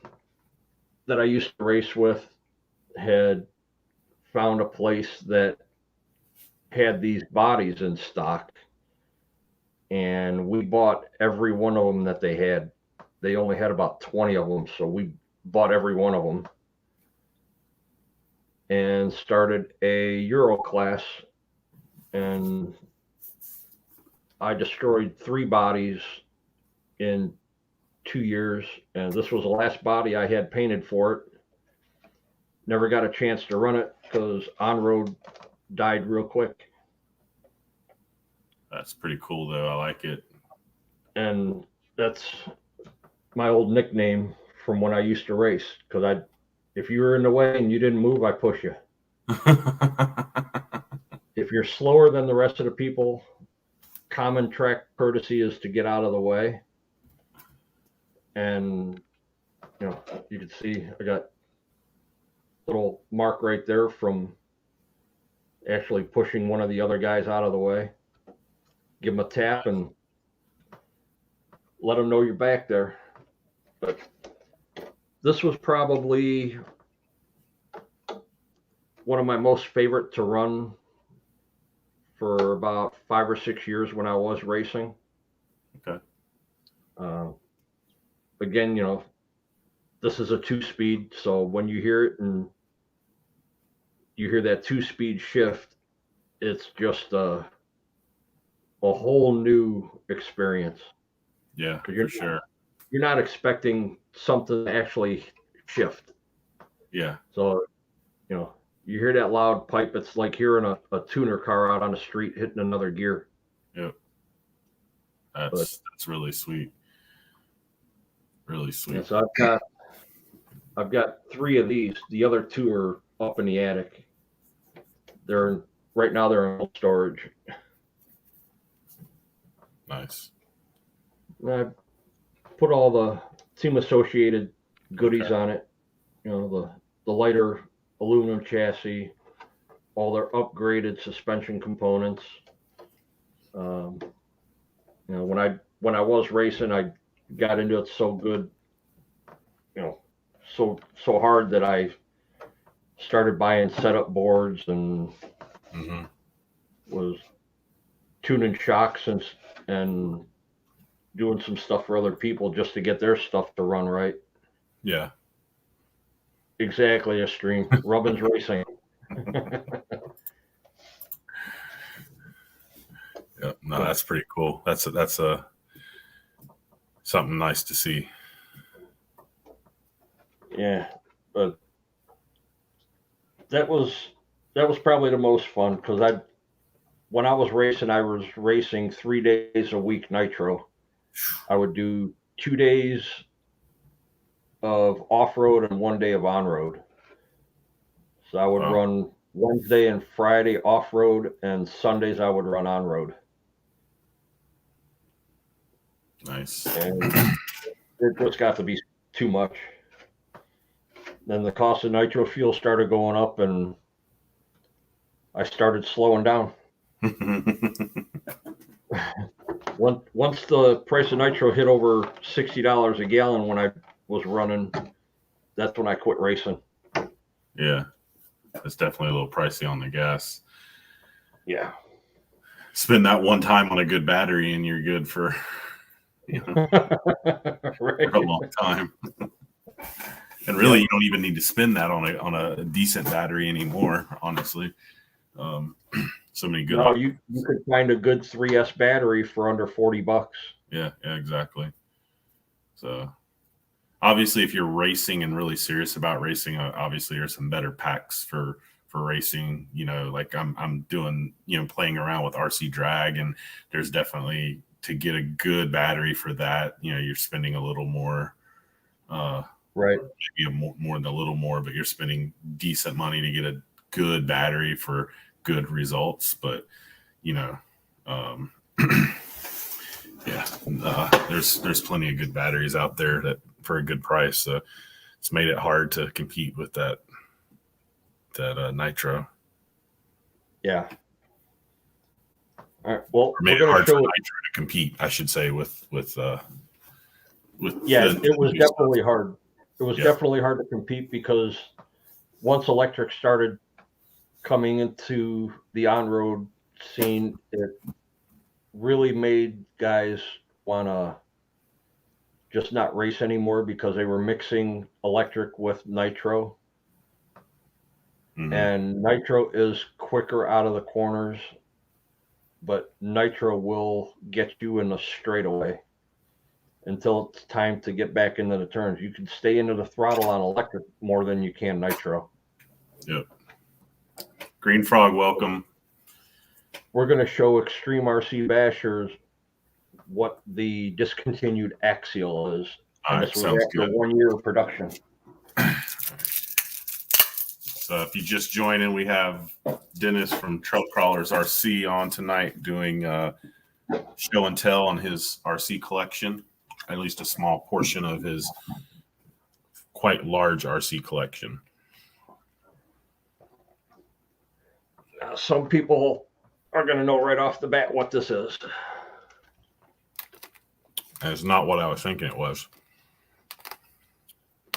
that I used to race with had found a place that had these bodies in stock, and we bought every one of them that they had. They only had about 20 of them, so we bought every one of them and started a Euro class, and I destroyed 3 bodies in 2 years, and this was the last body I had painted for it. Never got a chance to run it because on-road died real quick. That's pretty cool, though. I like it. And that's my old nickname from when I used to race, because if you were in the way and you didn't move, I push you. If you're slower than the rest of the people, common track courtesy is to get out of the way. And you can see I got a little mark right there from actually pushing one of the other guys out of the way. Give them a tap and let them know you're back there. But this was probably one of my most favorite to run for about 5 or 6 years when I was racing. Okay. Again, this is a 2-speed, so when you hear it and you hear that 2-speed shift, it's just a whole new experience. Yeah, for sure. You're not expecting something to actually shift. Yeah. So, you hear that loud pipe, it's like hearing a tuner car out on the street hitting another gear. Yep. That's really sweet. Really sweet. Yeah, so I've got 3 of these. The other 2 are up in the attic. Right now they're in storage. Nice. And I put all the Team Associated goodies on it. The lighter aluminum chassis, all their upgraded suspension components, Um, when I was racing, I got into it so good, so hard that I started buying setup boards and Mm-hmm. was tuning shocks and doing some stuff for other people just to get their stuff to run right. Yeah. Exactly, a stream. Rubbins Racing. Yeah. No, that's pretty cool. That's a something nice to see. Yeah, but that was probably the most fun because when I was racing 3 days a week nitro. I would do 2 days of off road and 1 day of on road. So I would Wow. run Wednesday and Friday off road, and Sundays I would run on road. Nice. And it just got to be too much. Then the cost of nitro fuel started going up, and I started slowing down. Once the price of nitro hit over $60 a gallon when I was running, that's when I quit racing. Yeah, it's definitely a little pricey on the gas. Yeah. Spend that one time on a good battery and you're good for, Right. for a long time. And really, you don't even need to spend that on a decent battery anymore, honestly. So many good. No, you could find a good 3S battery for under $40. Yeah, exactly. So obviously, if you're racing and really serious about racing, obviously there's some better packs for racing. Like I'm doing, playing around with RC Drag, and there's definitely, to get a good battery for that, you're spending a little more. Right. Maybe more than a little more, but you're spending decent money to get a good battery for good results. But yeah, there's plenty of good batteries out there that for a good price. So it's made it hard to compete with that nitro. Yeah. All right. Well, Or made it hard for nitro to compete, I should say, with yeah, it was definitely hard. It was definitely hard to compete because once electric started coming into the on-road scene, it really made guys want to just not race anymore because they were mixing electric with nitro. Mm-hmm. And nitro is quicker out of the corners, but nitro will get you in the straightaway until it's time to get back into the turns. You can stay into the throttle on electric more than you can nitro. Yep. Green Frog, welcome. We're going to show Extreme RC Bashers what the discontinued Axial is. And this was after 1 year of production. So if you just join in, we have Dennis from Trail Crawlers RC on tonight doing show and tell on his RC collection, at least a small portion of his quite large RC collection. Now, some people are going to know right off the bat what this is. And it's not what I was thinking it was.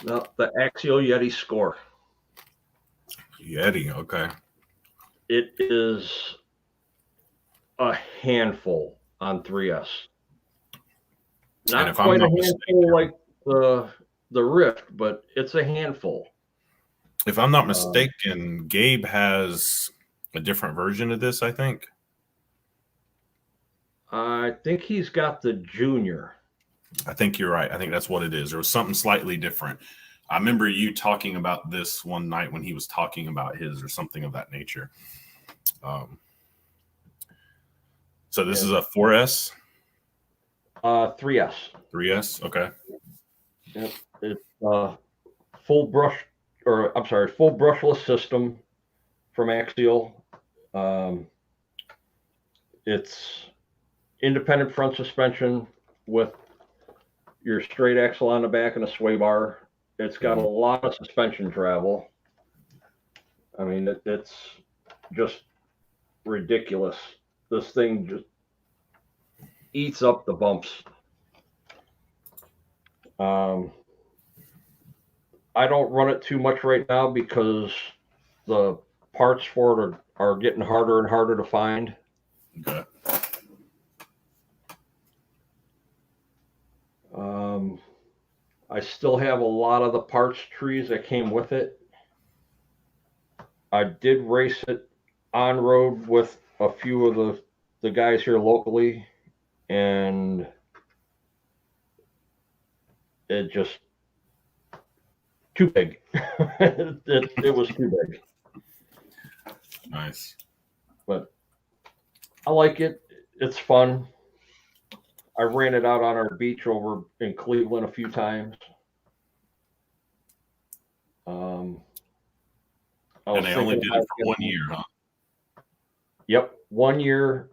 No, the Axial Yeti Score. Yeti, okay. It is a handful on 3S. Not quite a handful like the Rift, but it's a handful. If I'm not mistaken, Gabe has a different version of this, I think. I think he's got the Junior. I think you're right. I think that's what it is. There was something slightly different. I remember you talking about this one night when he was talking about his or something of that nature. So this is a 4S? 3S. 3S, okay. Yep. It's full brushless system from Axial. It's independent front suspension with your straight axle on the back and a sway bar. It's got a lot of suspension travel. I mean, it's just ridiculous. This thing just eats up the bumps. I don't run it too much right now because the parts for it are getting harder and harder to find. Okay. I still have a lot of the parts trees that came with it. I did race it on road with a few of the guys here locally, and it just too big. it was too big. Nice. But I like it. It's fun. I ran it out on our beach over in Cleveland a few times. And they only did it for 1 year, huh? Yep, 1 year,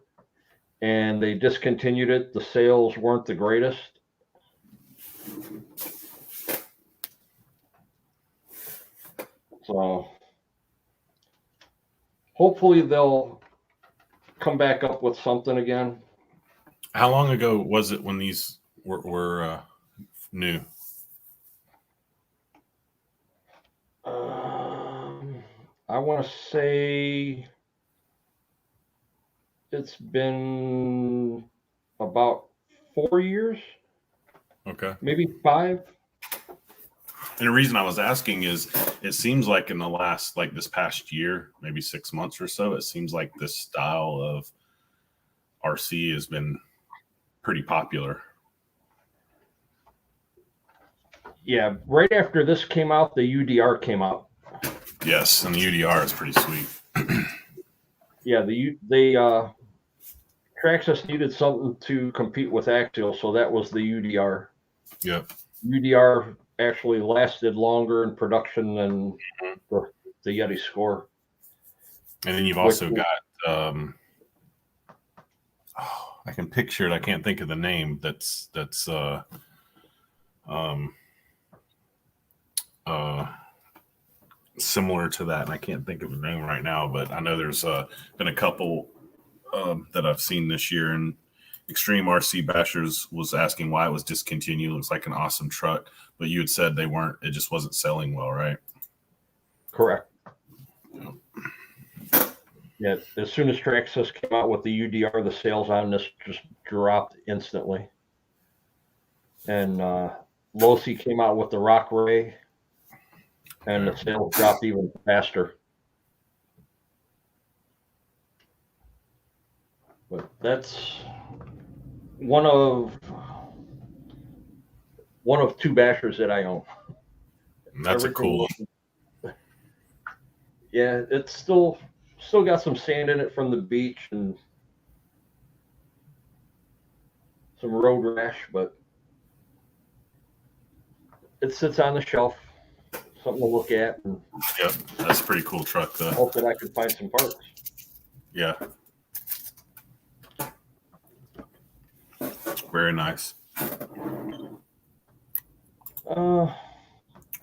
and they discontinued it. The sales weren't the greatest. So hopefully they'll come back up with something again. How long ago was it when these were new? I want to say it's been about 4 years, Okay. maybe 5. And the reason I was asking is it seems like in the last, like this past year, maybe 6 months or so, it seems like this style of RC has been pretty popular. Yeah, right after this came out, the UDR came out. Yes, and the UDR is pretty sweet. Yeah, Traxxas needed something to compete with Axial, so that was the UDR. Yep. UDR actually lasted longer in production than the Yeti Score. And then you've also got I can picture it. I can't think of the name. That's similar to that, and I can't think of the name right now. But I know there's been a couple that I've seen this year, and Extreme RC Bashers was asking why it was discontinued. It looks like an awesome truck, but you had said they weren't. It just wasn't selling well, right? Correct. Yeah, as soon as Traxxas came out with the UDR, the sales on this just dropped instantly. And Losi came out with the Rock Ray, and the sales dropped even faster. But that's one of 2 Bashers that I own. And that's a cool one. Yeah, it's still got some sand in it from the beach and some road rash, but it sits on the shelf, something to look at, and Yep, that's a pretty cool truck, though. hope that I could find some parts. Yeah. Very nice.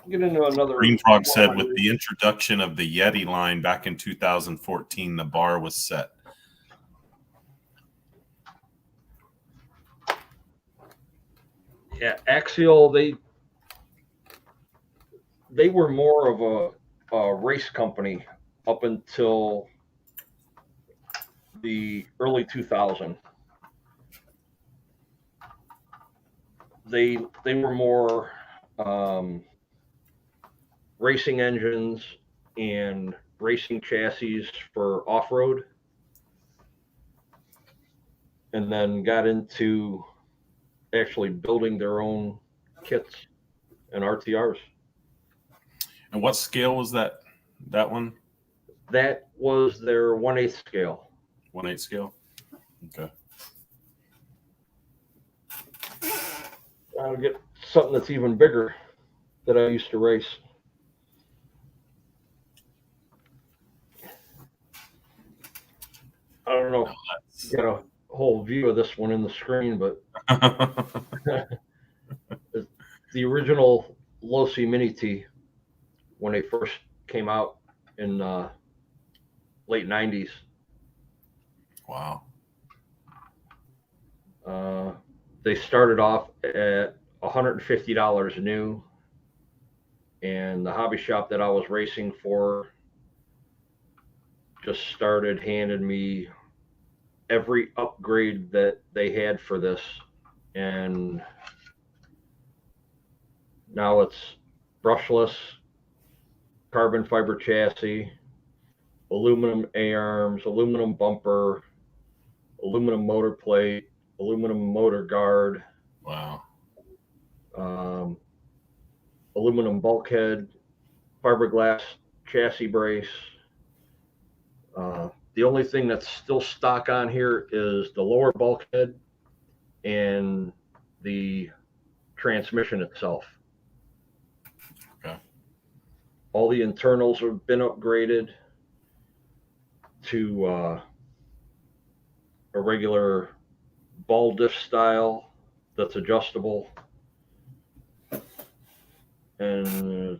Get into another. Green Frog said, with the introduction of the Yeti line back in 2014, the bar was set. Yeah, Axial, they were more of a race company up until the early 2000s. They were more racing engines and racing chassis for off-road, and then got into actually building their own kits and RTRs. And what scale was that one? That was their 1/8 scale. 1/8 scale? Okay. I'll get something that's even bigger that I used to race. I don't know if you got a whole view of this one in the screen, but the original Losi Mini T, when they first came out in late 90s. Wow. They started off at $150 new, and the hobby shop that I was racing for just started handing me every upgrade that they had for this, and now it's brushless, carbon fiber chassis, aluminum A-arms, aluminum bumper, aluminum motor plate, aluminum motor guard, Wow. Aluminum bulkhead, fiberglass chassis brace. The only thing that's still stock on here is the lower bulkhead and the transmission itself. Okay. All the internals have been upgraded to a regular ball diff style that's adjustable. And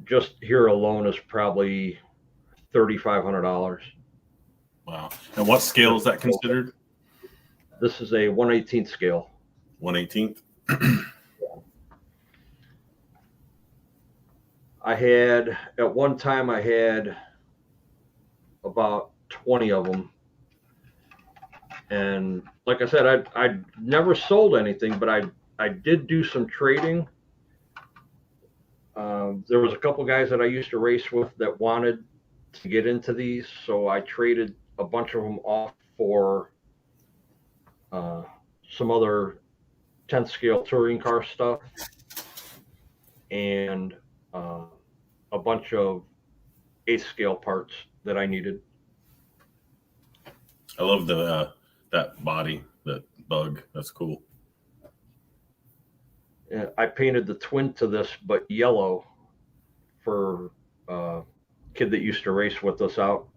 just here alone is probably $3,500. Wow. And what scale is that considered? This is a 1/18th scale. 1/18th? At one time, I had about 20 of them. And like I said, I never sold anything, but I did do some trading. There was a couple guys that I used to race with that wanted to get into these, so I traded a bunch of them off for some other 10th scale touring car stuff and a bunch of 8th scale parts that I needed. I love the that body, that bug. That's cool. I painted the twin to this, but yellow, for a kid that used to race with us out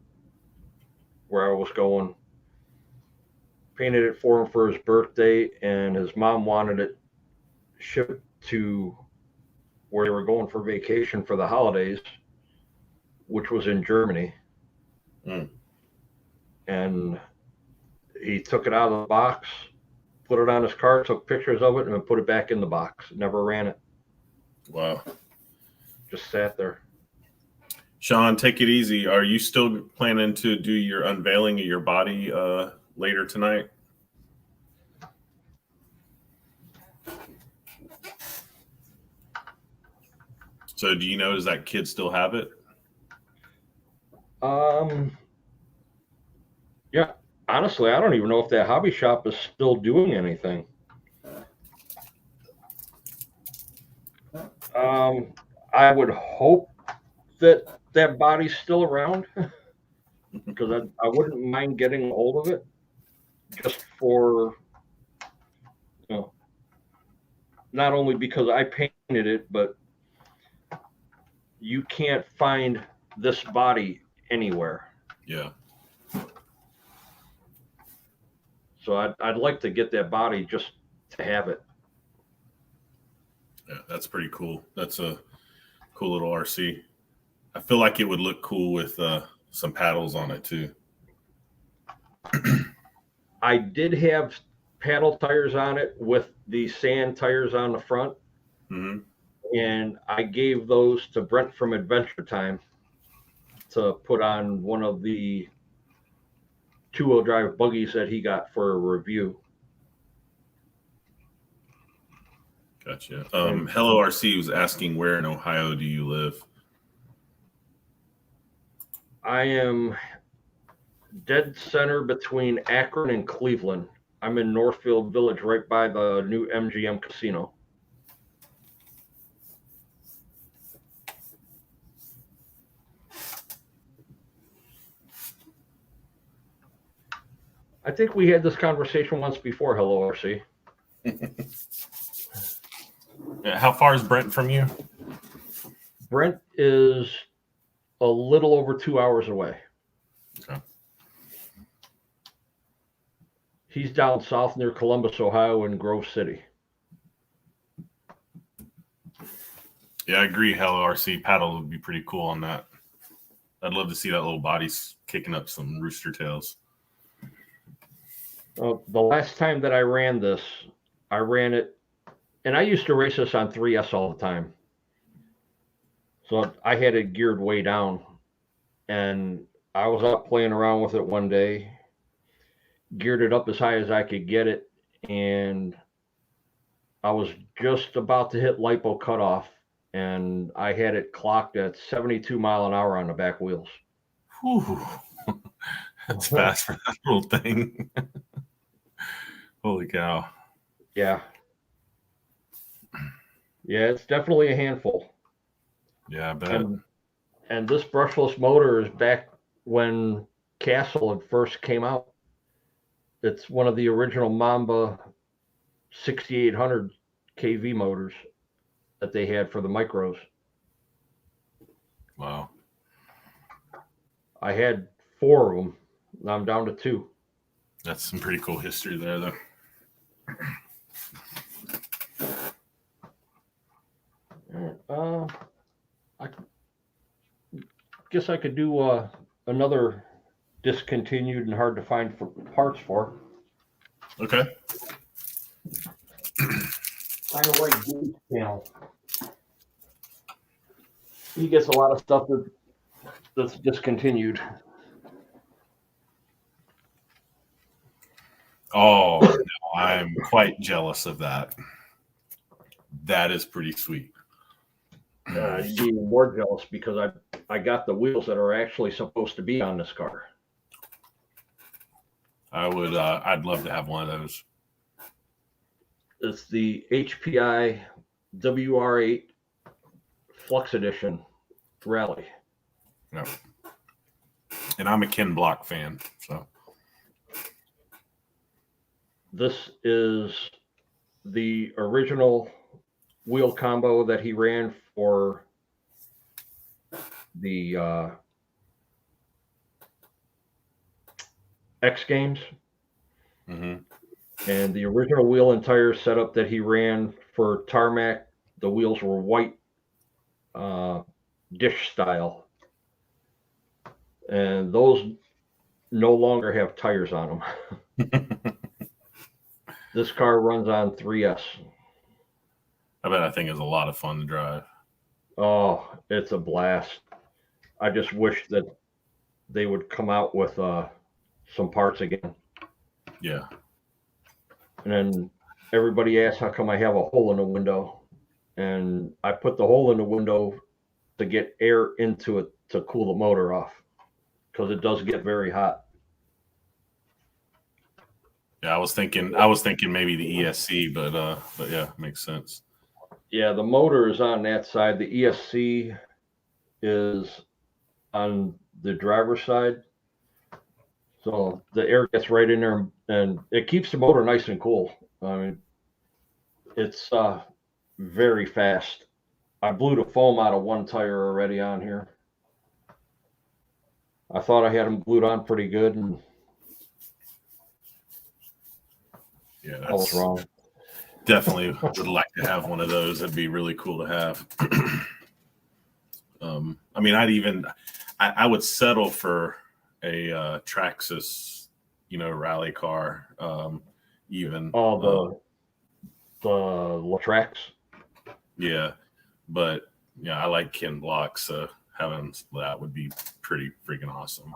where I was going. Painted it for him for his birthday, and his mom wanted it shipped to where they were going for vacation for the holidays, which was in Germany. Mm. And he took it out of the box, put it on his car, took pictures of it, and put it back in the box. Never ran it. Wow. Just sat there. Sean, take it easy. Are you still planning to do your unveiling of your body later tonight? So do you know, does that kid still have it? Yeah, honestly, I don't even know if that hobby shop is still doing anything. I would hope that that body's still around because I wouldn't mind getting a hold of it just for, not only because I painted it, but you can't find this body anywhere. Yeah. So I'd like to get that body just to have it. Yeah, that's pretty cool. That's a cool little RC. I feel like it would look cool with some paddles on it too. I did have paddle tires on it with the sand tires on the front. Mm-hmm. And I gave those to Brent from Adventure Time to put on one of the 2-wheel drive buggies that he got for a review. Gotcha. Hello RC was asking, where in Ohio do you live? I am dead center between Akron and Cleveland. I'm in Northfield Village, right by the new MGM casino. I think we had this conversation once before. Hello, RC. How far is Brent from you? Brent is a little over 2 hours away. Okay. He's down south near Columbus, Ohio, in Grove City. Yeah, I agree. Hello RC paddle would be pretty cool on that. I'd love to see that little body kicking up some rooster tails. The last time that I ran this, I ran it, and I used to race this on 3S all the time. So I had it geared way down, and I was out playing around with it one day, geared it up as high as I could get it, and I was just about to hit lipo cutoff, and I had it clocked at 72 mile an hour on the back wheels. Whew. That's fast for that little thing. Holy cow. Yeah. Yeah, it's definitely a handful. Yeah, I bet. And this brushless motor is back when Castle had first came out. It's one of the original Mamba 6800 kV motors that they had for the micros. Wow. I had 4 of them. Now I'm down to 2. That's some pretty cool history there, though. I guess I could do another discontinued and hard to find for parts for. Okay. Kind of like Gabe's channel. He gets a lot of stuff that's discontinued. Oh, no, I'm quite jealous of that. That is pretty sweet. You'd be even more jealous because I got the wheels that are actually supposed to be on this car. I'd love to have one of those. It's the HPI WR8 Flux Edition Rally. Yeah. And I'm a Ken Block fan, so. This is the original wheel combo that he ran for the X Games. Mm-hmm. And the original wheel and tire setup that he ran for Tarmac, the wheels were white dish style. And those no longer have tires on them. This car runs on 3S. I bet that thing is a lot of fun to drive. Oh, it's a blast. I just wish that they would come out with some parts again. Yeah. And then everybody asks how come I have a hole in the window. And I put the hole in the window to get air into it to cool the motor off because it does get very hot. Yeah, I was thinking maybe the ESC, but yeah, makes sense. Yeah, the motor is on that side. The ESC is on the driver's side. So the air gets right in there and it keeps the motor nice and cool. I mean, it's very fast. I blew the foam out of one tire already on here. I thought I had them glued on pretty good, and Yeah, I was wrong. Definitely would like to have one of those. That'd be really cool to have. I mean, I would settle for a Traxxas, rally car. Even the Latrax. Yeah, but yeah, I like Ken Block, so having that would be pretty freaking awesome.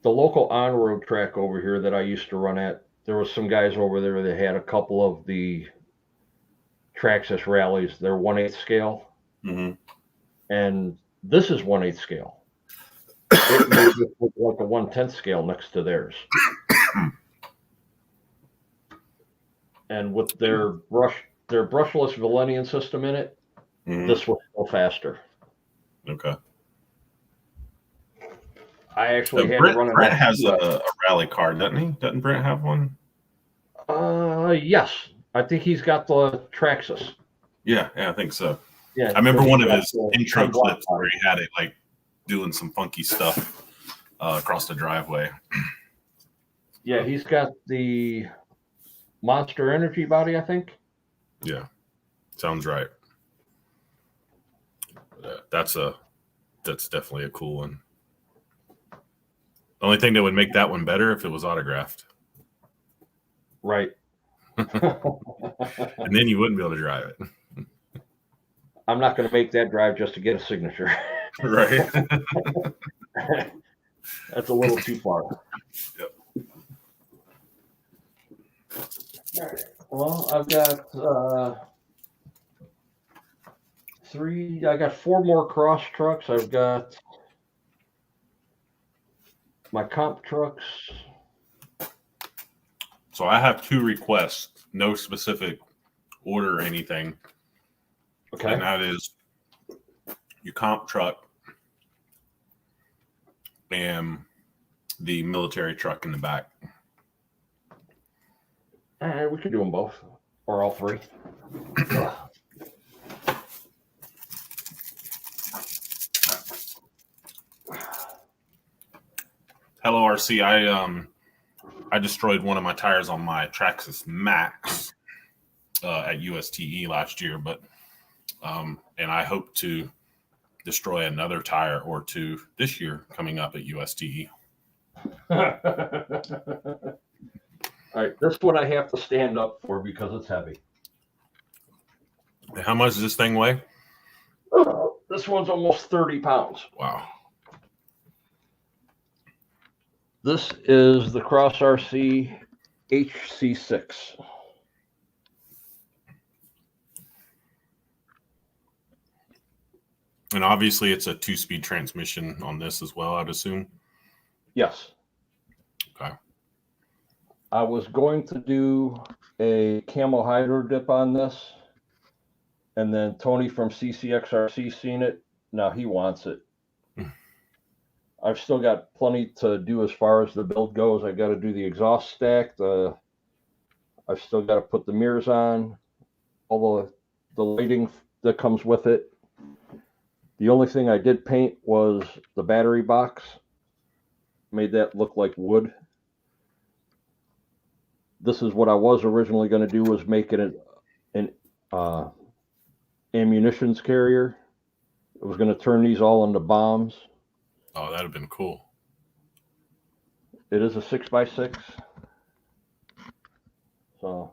The local on-road track over here that I used to run at, there was some guys over there that had a couple of the Traxxas rallies. They're 1/8 scale, and this is 1/8 scale. It made it look like a 1/10 scale next to theirs. And with their brushless Valenian system in it, this will go faster. Okay. I actually had Brent, to run it. Brent has a rally car, doesn't he? Doesn't Brent have one? Yes. I think he's got the Traxxas. Yeah, I think so. Yeah, I remember one of his intro clips where he had it like doing some funky stuff across the driveway. Yeah, he's got the Monster Energy body, I think. Yeah, sounds right. That's definitely a cool one. The only thing that would make that one better if it was autographed, Right. and then you wouldn't be able to drive it. I'm not going to make that drive just to get a signature. Right. That's a little too far. Yep. All right. Well, I've got I got 4 more cross trucks. I've got my comp trucks. So I have 2 requests, no specific order or anything. Okay. And that is your comp truck and the military truck in the back. We could do them both or all 3. Hello, RC. I destroyed one of my tires on my Traxxas Max at USTE last year, but and I hope to destroy another tire or 2 this year coming up at USTE. All right, this one I have to stand up for because it's heavy. How much does this thing weigh? This one's almost 30 pounds. Wow. This is the Cross RC HC6. And obviously it's a 2-speed transmission on this as well, I'd assume. Yes. Okay. I was going to do a camel hydro dip on this, and then Tony from CCXRC seen it. Now he wants it. I've still got plenty to do as far as the build goes. I got to do the exhaust stack. I've still got to put the mirrors on, all the lighting that comes with it. The only thing I did paint was the battery box. Made that look like wood. This is what I was originally going to do, was make it an ammunitions carrier. I was going to turn these all into bombs. Oh, that'd have been cool. It is a 6x6. So,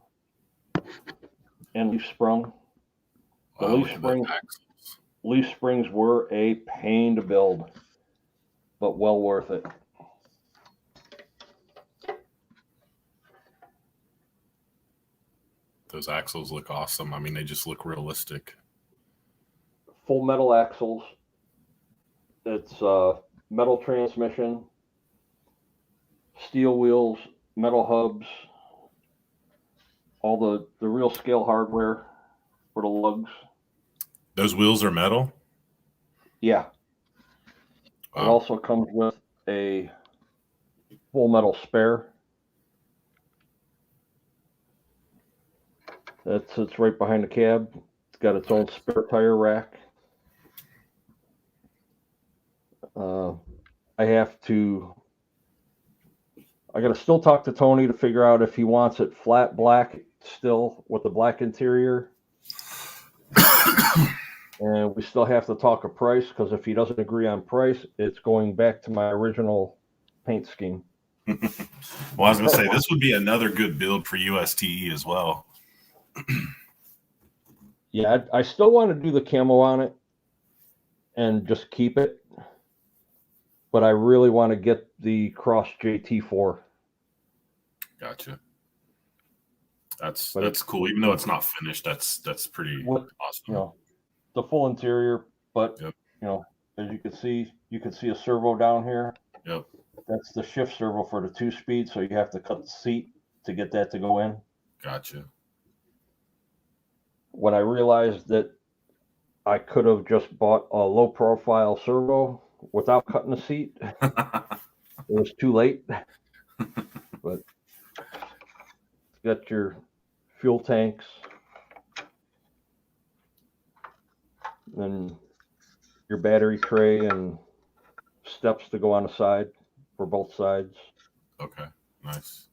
and leaf sprung. The Wow, leaf springs were a pain to build, but well worth it. Those axles look awesome. I mean, they just look realistic. Full metal axles. It's metal transmission, steel wheels, metal hubs, all the real scale hardware for the lugs. Those wheels are metal? Yeah. Wow. It also comes with a full metal spare. That sits right behind the cab. It's got its own spare tire rack. I got to still talk to Tony to figure out if he wants it flat black still with the black interior. And we still have to talk a price, because if he doesn't agree on price, it's going back to my original paint scheme. Well, I was going to say, this would be another good build for USTE as well. Yeah, I still want to do the camo on it and just keep it. But I really want to get the Cross JT4. Gotcha. That's cool. Even though it's not finished, that's pretty awesome. You know, the full interior, but yep. You know, as you can see a servo down here. Yep. That's the shift servo for the 2-speed, so you have to cut the seat to get that to go in. Gotcha. When I realized that I could have just bought a low profile servo without cutting the seat, it was too late. But got your fuel tanks, and your battery tray and steps to go on the side for both sides. Okay, nice.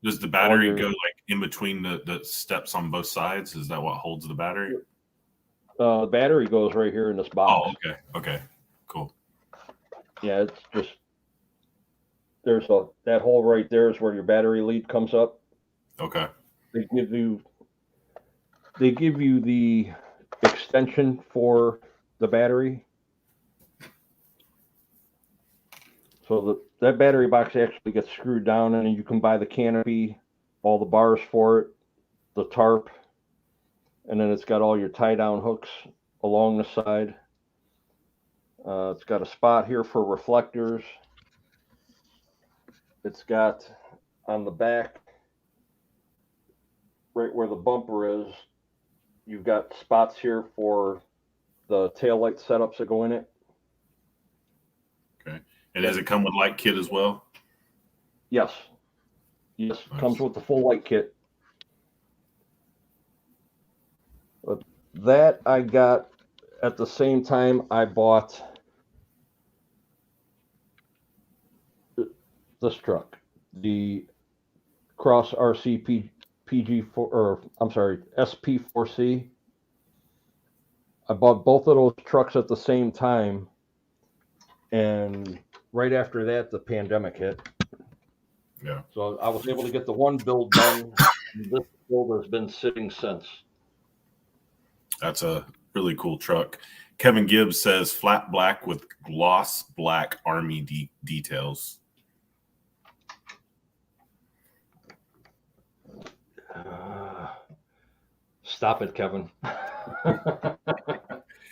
Does the battery go like in between the steps on both sides? Is that what holds the battery? The battery goes right here in this box. Oh, okay, cool. Yeah, it's just that hole right there is where your battery lead comes up. Okay. They give you the extension for the battery. So that battery box actually gets screwed down, and then you can buy the canopy, all the bars for it, the tarp, and then it's got all your tie down hooks along the side. It's got a spot here for reflectors. It's got on the back, right where the bumper is, you've got spots here for the taillight setups that go in it. Okay. And does it come with light kit as well? Yes. Yes, Nice. comes with the full light kit. But that I got at the same time I bought this truck, the Cross RC PG4, or I'm sorry, SP4C. I bought both of those trucks at the same time, and right after that, the pandemic hit. Yeah. So I was able to get the one build done. And this build has been sitting since. That's a really cool truck. Kevin Gibbs says flat black with gloss black Army details. Stop it, Kevin.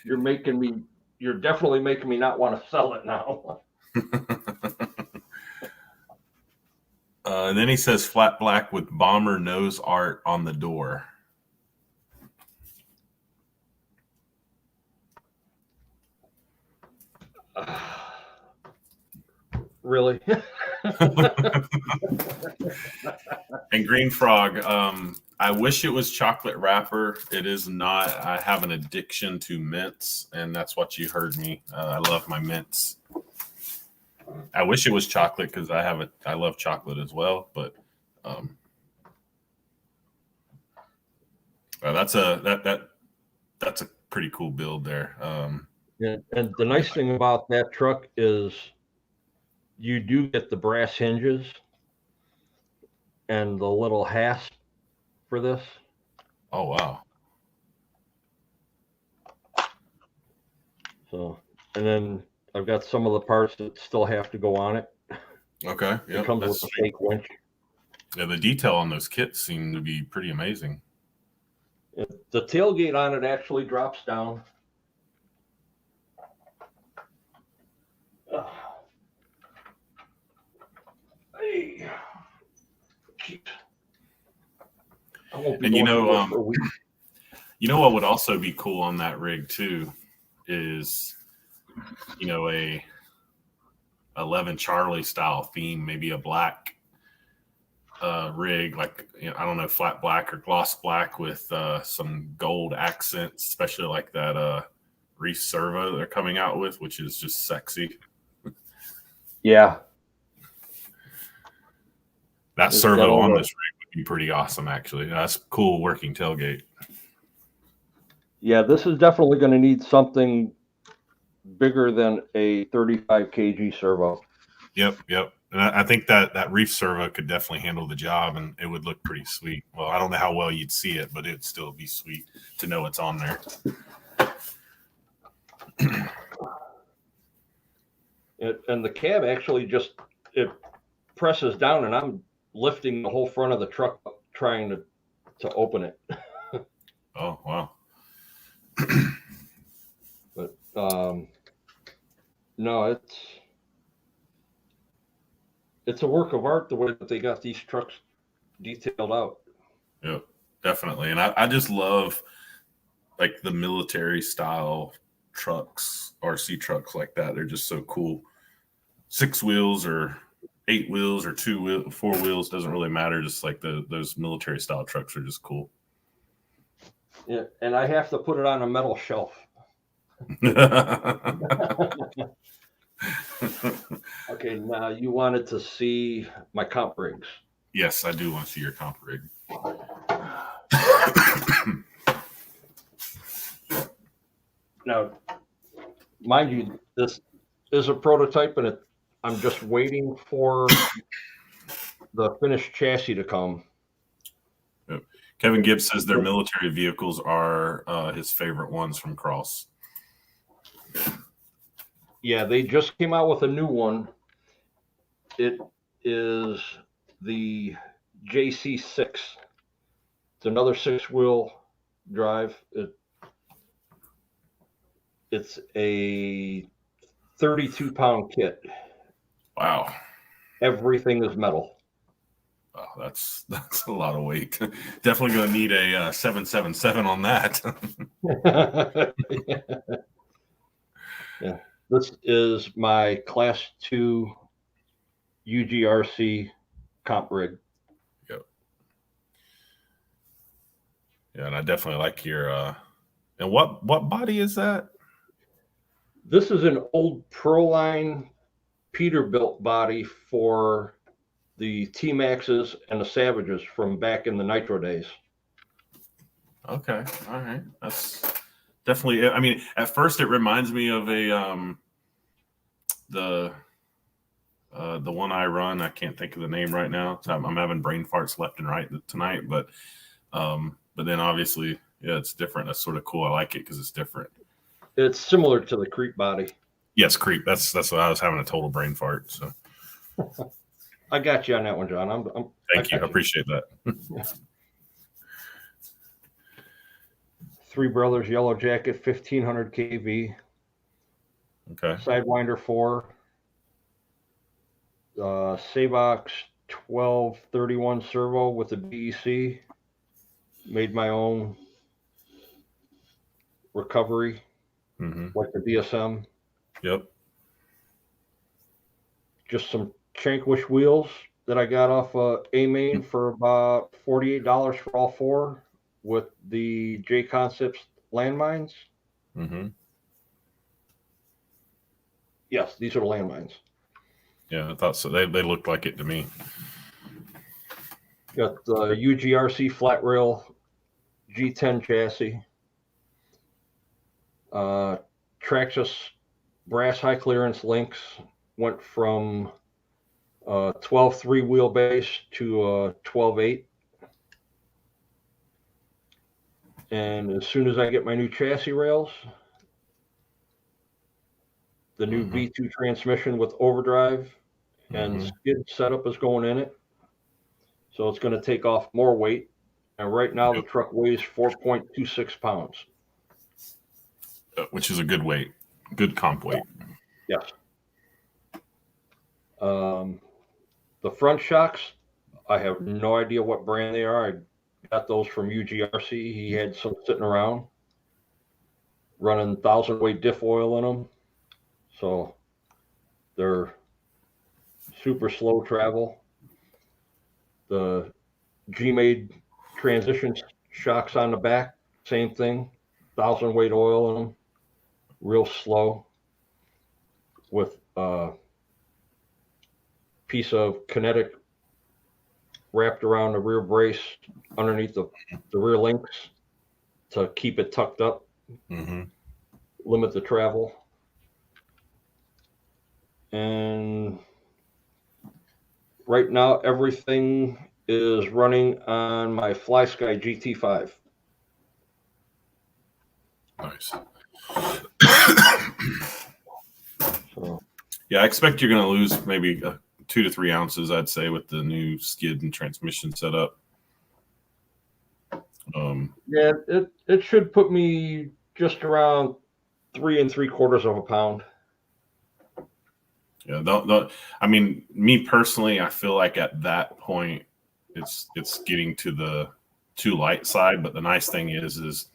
You're definitely making me not want to sell it now. And then he says flat black with bomber nose art on the door. Really? And Green Frog, I wish it was chocolate wrapper. It is not. I have an addiction to mints, and that's what you heard me. I love my mints. I wish it was chocolate because I love chocolate as well. But that's a pretty cool build there. And the nice thing about that truck is you do get the brass hinges and the little hasp for this. Oh, wow. So, and then I've got some of the parts that still have to go on it. Okay. It comes with a fake winch. Yeah, the detail on those kits seem to be pretty amazing. The tailgate on it actually drops down. Hey. I won't be And going for a week. You know what would also be cool on that rig too is, a 11 Charlie style theme, maybe a black rig, like I don't know, flat black or gloss black with some gold accents, especially like that Reef servo they're coming out with, which is just sexy. Yeah. That servo on this rig would be pretty awesome, actually. That's cool working tailgate. Yeah, this is definitely going to need something bigger than a 35 kg servo. Yep. And I think that Reef servo could definitely handle the job, and it would look pretty sweet. Well, I don't know how well you'd see it, but it'd still be sweet to know it's on there. And the cab actually it presses down, and I'm lifting the whole front of the truck up, trying to open it. Oh, wow. But no, it's a work of art the way that they got these trucks detailed out. Yeah, definitely. And I just love like the military style trucks, RC trucks like that. They're just so cool. 6 wheels or 8 wheels or 4 wheels, doesn't really matter. Just like those military style trucks are just cool. Yeah, and I have to put it on a metal shelf. Okay, now you wanted to see my comp rigs. Yes, I do want to see your comp rig. Now, mind you, this is a prototype, and I'm just waiting for the finished chassis to come. Kevin Gibbs says their military vehicles are his favorite ones from Cross. Yeah, they just came out with a new one. It is the JC6. It's another 6-wheel drive. It's a 32-pound kit. Wow. Everything is metal. Oh, that's a lot of weight. Definitely going to need a 777 on that. Yeah. This is my Class 2 UGRC comp rig. Yep. Yeah, and I definitely like your and what body is that? This is an old Proline Peterbilt body for the T-Maxes and the Savages from back in the Nitro days. Okay, all right. That's definitely. I mean, at first it reminds me of a the one I run. I can't think of the name right now. So I'm having brain farts left and right tonight. But then obviously, yeah, it's different. That's sort of cool. I like it because it's different. It's similar to the Creep body. Yes, Creep. That's what I was having a total brain fart. So I got you on that one, John. thank you. I appreciate that. Yeah. Three Brothers Yellow Jacket 1500 kV. Okay. Sidewinder 4. Savox 1231 servo with a BEC. Made my own recovery, like the DSM. Yep. Just some Shankweish wheels that I got off A-Main for about $48 for all four with the J Concepts landmines. Yes, these are the landmines. Yeah, I thought so. They looked like it to me. Got the UGRC flat rail G10 chassis. Traxxas brass high clearance links went from 12.3 wheelbase to 12.8. And as soon as I get my new chassis rails, the new V2 transmission with overdrive and skid setup is going in it. So it's going to take off more weight. And right now the truck weighs 4.26 pounds. Which is a good weight, good comp weight. Yes. The front shocks, I have no idea what brand they are. I got those from UGRC. He had some sitting around running 1,000-weight diff oil in them. So they're super slow travel. The G-Made transition shocks on the back, same thing, 1,000-weight oil in them, real slow with a piece of kinetic wrapped around the rear brace underneath the rear links to keep it tucked up, limit the travel. And right now, everything is running on my FlySky GT5. Nice. So, yeah, I expect you're going to lose maybe 2 to 3 ounces, I'd say, with the new skid and transmission setup. Yeah, it should put me just around 3 3/4 pounds. Yeah, I mean, me personally, I feel like at that point, it's getting to the too light side. But the nice thing is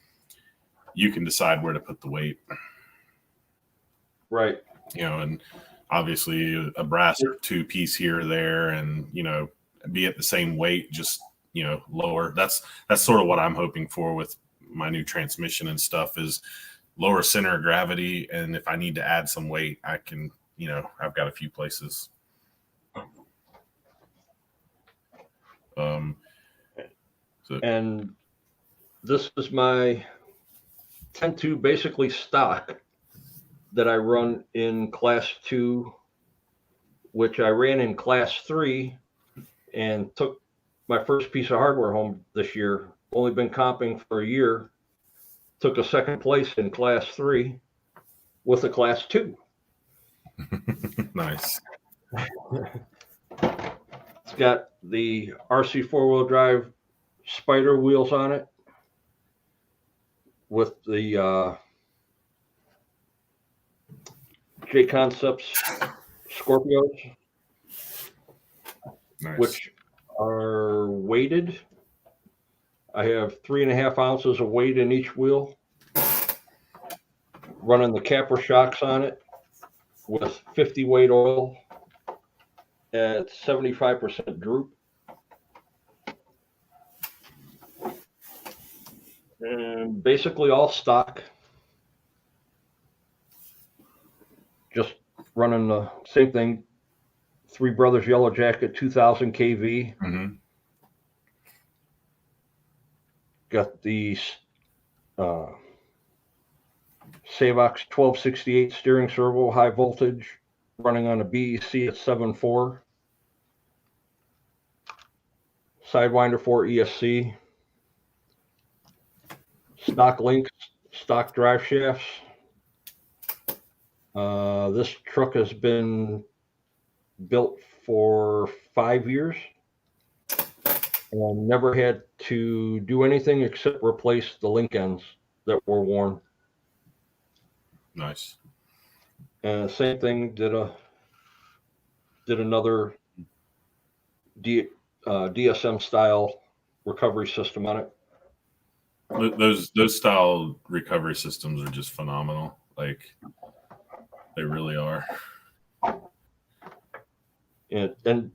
you can decide where to put the weight. Right. You know, and obviously a brass or 2-piece here or there, and be at the same weight, just lower. That's sort of what I'm hoping for with my new transmission and stuff, is lower center of gravity. And if I need to add some weight, I can. I've got a few places. And this is my 10.2 basically stock that I run in Class 2 which I ran in class 3 and took my first piece of hardware home this year. Only been comping for a year. Took a second place in class 3 with a class 2. Nice. It's got the RC 4-wheel drive Spider wheels on it with the J Concepts Scorpios, Nice. which are weighted. I have 3.5 ounces of weight in each wheel. Running the Capra shocks on it with 50 weight oil at 75% droop. And basically all stock. Just running the same thing. Three Brothers Yellow Jacket 2000 kV. Mm-hmm. Got the Savox 1268 steering servo, high voltage, running on a BEC at 7.4. Sidewinder 4 ESC. Stock links, stock drive shafts. This truck has been built for 5 years and never had to do anything except replace the link ends that were worn. Nice. And same thing, did another DSM style recovery system on it. Those style recovery systems are just phenomenal. Like, they really are. And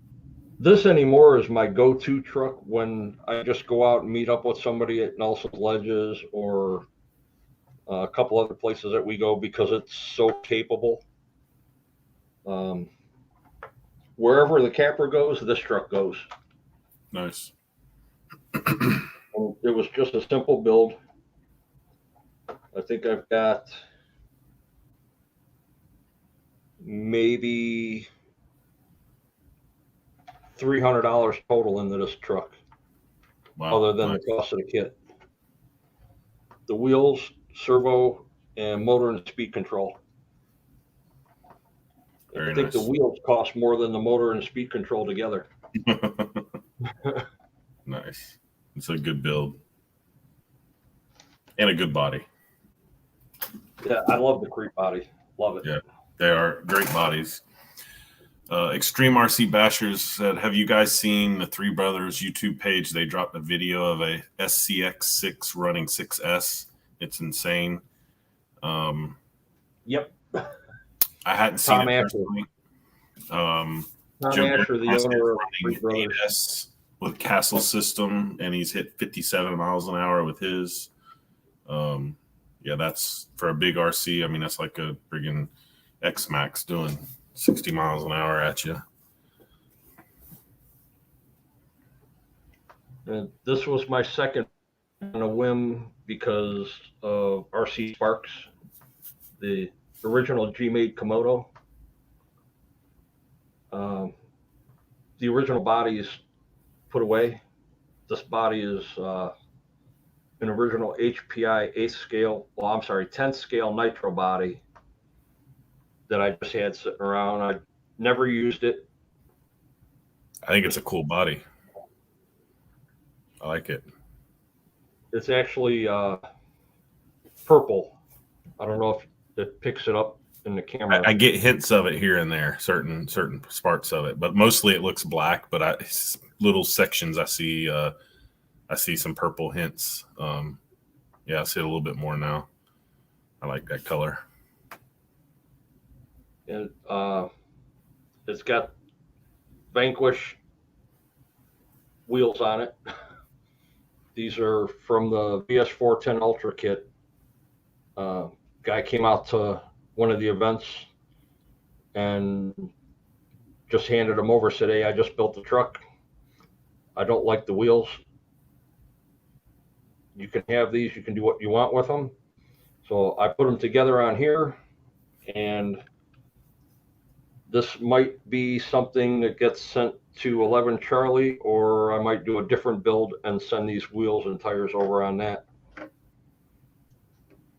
this anymore is my go-to truck when I just go out and meet up with somebody at Nelson's Ledges or a couple other places that we go, because it's so capable. Wherever the Capra goes, this truck goes. Nice. And it was just a simple build. I think I've got maybe $300 total into this truck, Wow. other than Nice. the cost of the kit. The wheels, servo, and motor and speed control. Very I think nice. the wheels cost more than the motor and speed control together. Nice. It's a good build. And a good body. Yeah, I love the creep body. Love it. Yeah. They are great bodies. Extreme RC Bashers said, have you guys seen the Three Brothers YouTube page? They dropped a video of a SCX6 running 6S. It's insane. Yep. I hadn't seen Tom it Asher. personally. Tom Jim Asher, the Burns is owner of Three running Brothers. 8S with Castle System, and he's hit 57 miles an hour with his. Yeah, that's for a big RC. I mean, that's like a friggin' X-Max doing 60 miles an hour at you. And this was my second on a whim because of RC Sparks, the original G-Made Komodo. The original body is put away. This body is an original HPI 8th scale, 10th scale nitro body that I just had sitting around. I never used it. I think it's a cool body. I like it. It's actually purple. I don't know if it picks it up in the camera. I get hints of it here and there, certain parts of it, but mostly it looks black. But little sections I see some purple hints. Yeah, I see it a little bit more now. I like that color. And it's got Vanquish wheels on it. These are from the VS410 Ultra kit. Guy came out to one of the events and just handed them over. Said, "Hey, I just built the truck. I don't like the wheels. You can have these. You can do what you want with them." So I put them together on here, and this might be something that gets sent to 11 Charlie, or I might do a different build and send these wheels and tires over on that.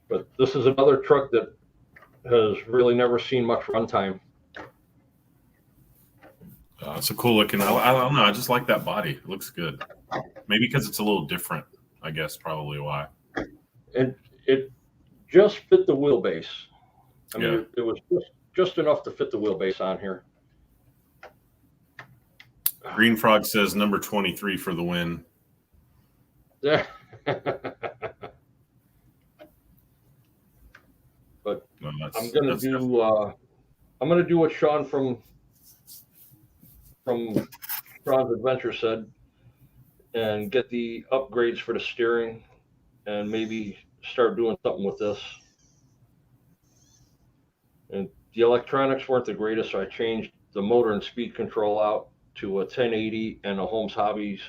But this is another truck that has really never seen much runtime. It's a cool looking. I don't know. I just like that body. It looks good. Maybe because it's a little different. I guess probably why. And it just fit the wheelbase. I mean, Yeah. it was just enough to fit the wheelbase on here. Green Frog says number 23 for the win. Yeah. But No, I'm gonna do what Sean from Sean's Adventure said, and get the upgrades for the steering, and maybe start doing something with this. And the electronics weren't the greatest, so I changed the motor and speed control out to a 1080 and a Holmes Hobbies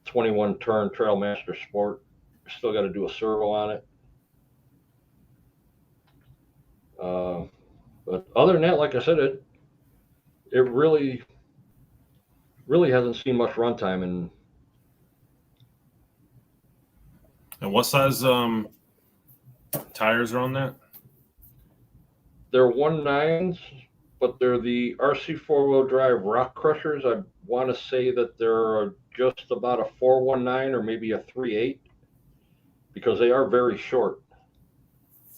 21 turn Trailmaster Sport. Still got to do a servo on it. But other than that, like I said, it really hasn't seen much runtime. And what size tires are on that? They're 1.9s, but they're the RC 4-wheel drive Rock Crushers. I want to say that they're just about a 419 or maybe a 3.8, because they are very short.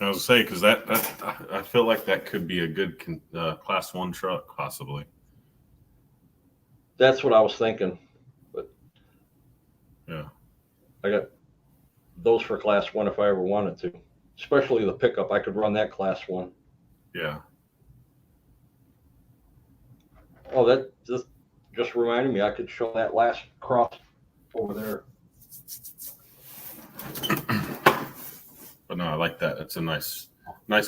I was say because that I feel like that could be a good class 1 truck possibly. That's what I was thinking. But yeah, I got those for class 1 if I ever wanted to, especially the pickup. I could run that class 1. Yeah. Oh, that just reminded me. I could show that last cross over there. But no, I like that. It's a nice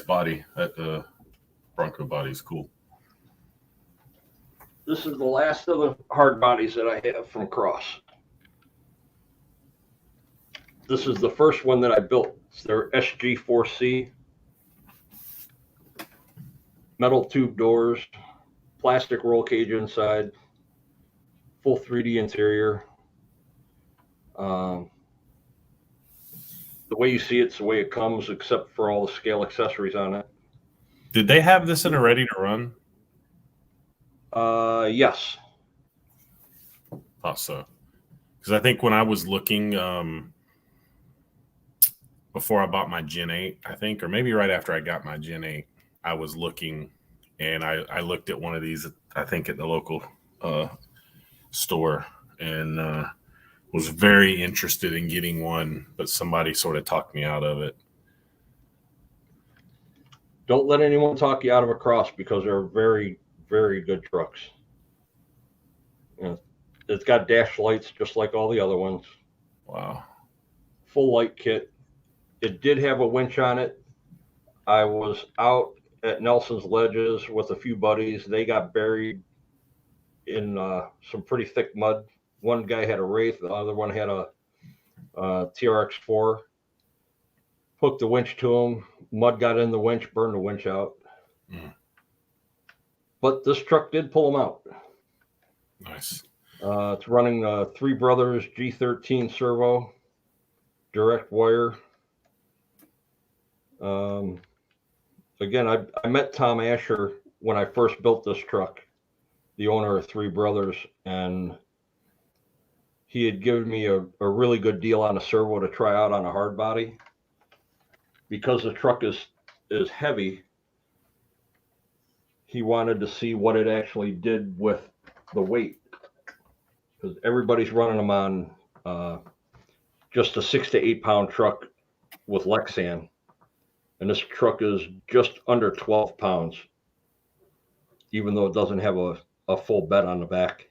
body. That Bronco body is cool. This is the last of the hard bodies that I have from Cross. This is the first one that I built. It's their SG4C. Metal tube doors, plastic roll cage inside, full 3D interior. The way you see it's the way it comes, except for all the scale accessories on it. Did they have this in a ready to run? Yes. Thought so. Because I think when I was looking before I bought my Gen 8, I think, or maybe right after I got my Gen 8, I was looking and I looked at one of these, I think at the local store, and was very interested in getting one, but somebody sort of talked me out of it. Don't let anyone talk you out of a Cross, because they're very, very good trucks. It's got dash lights just like all the other ones. Wow. Full light kit. It did have a winch on it. I was out at Nelson's Ledges with a few buddies. They got buried in some pretty thick mud. One guy had a Wraith, the other one had a TRX4. Hooked the winch to him. Mud got in the winch, burned the winch out. But this truck did pull them out. Nice. It's running Three Brothers G13 servo, direct wire. Again, I met Tom Asher when I first built this truck, the owner of Three Brothers, and he had given me a really good deal on a servo to try out on a hard body. Because the truck is heavy, he wanted to see what it actually did with the weight, because everybody's running them on just a 6 to 8 pound truck with Lexan, and this truck is just under 12 pounds, even though it doesn't have a full bed on the back.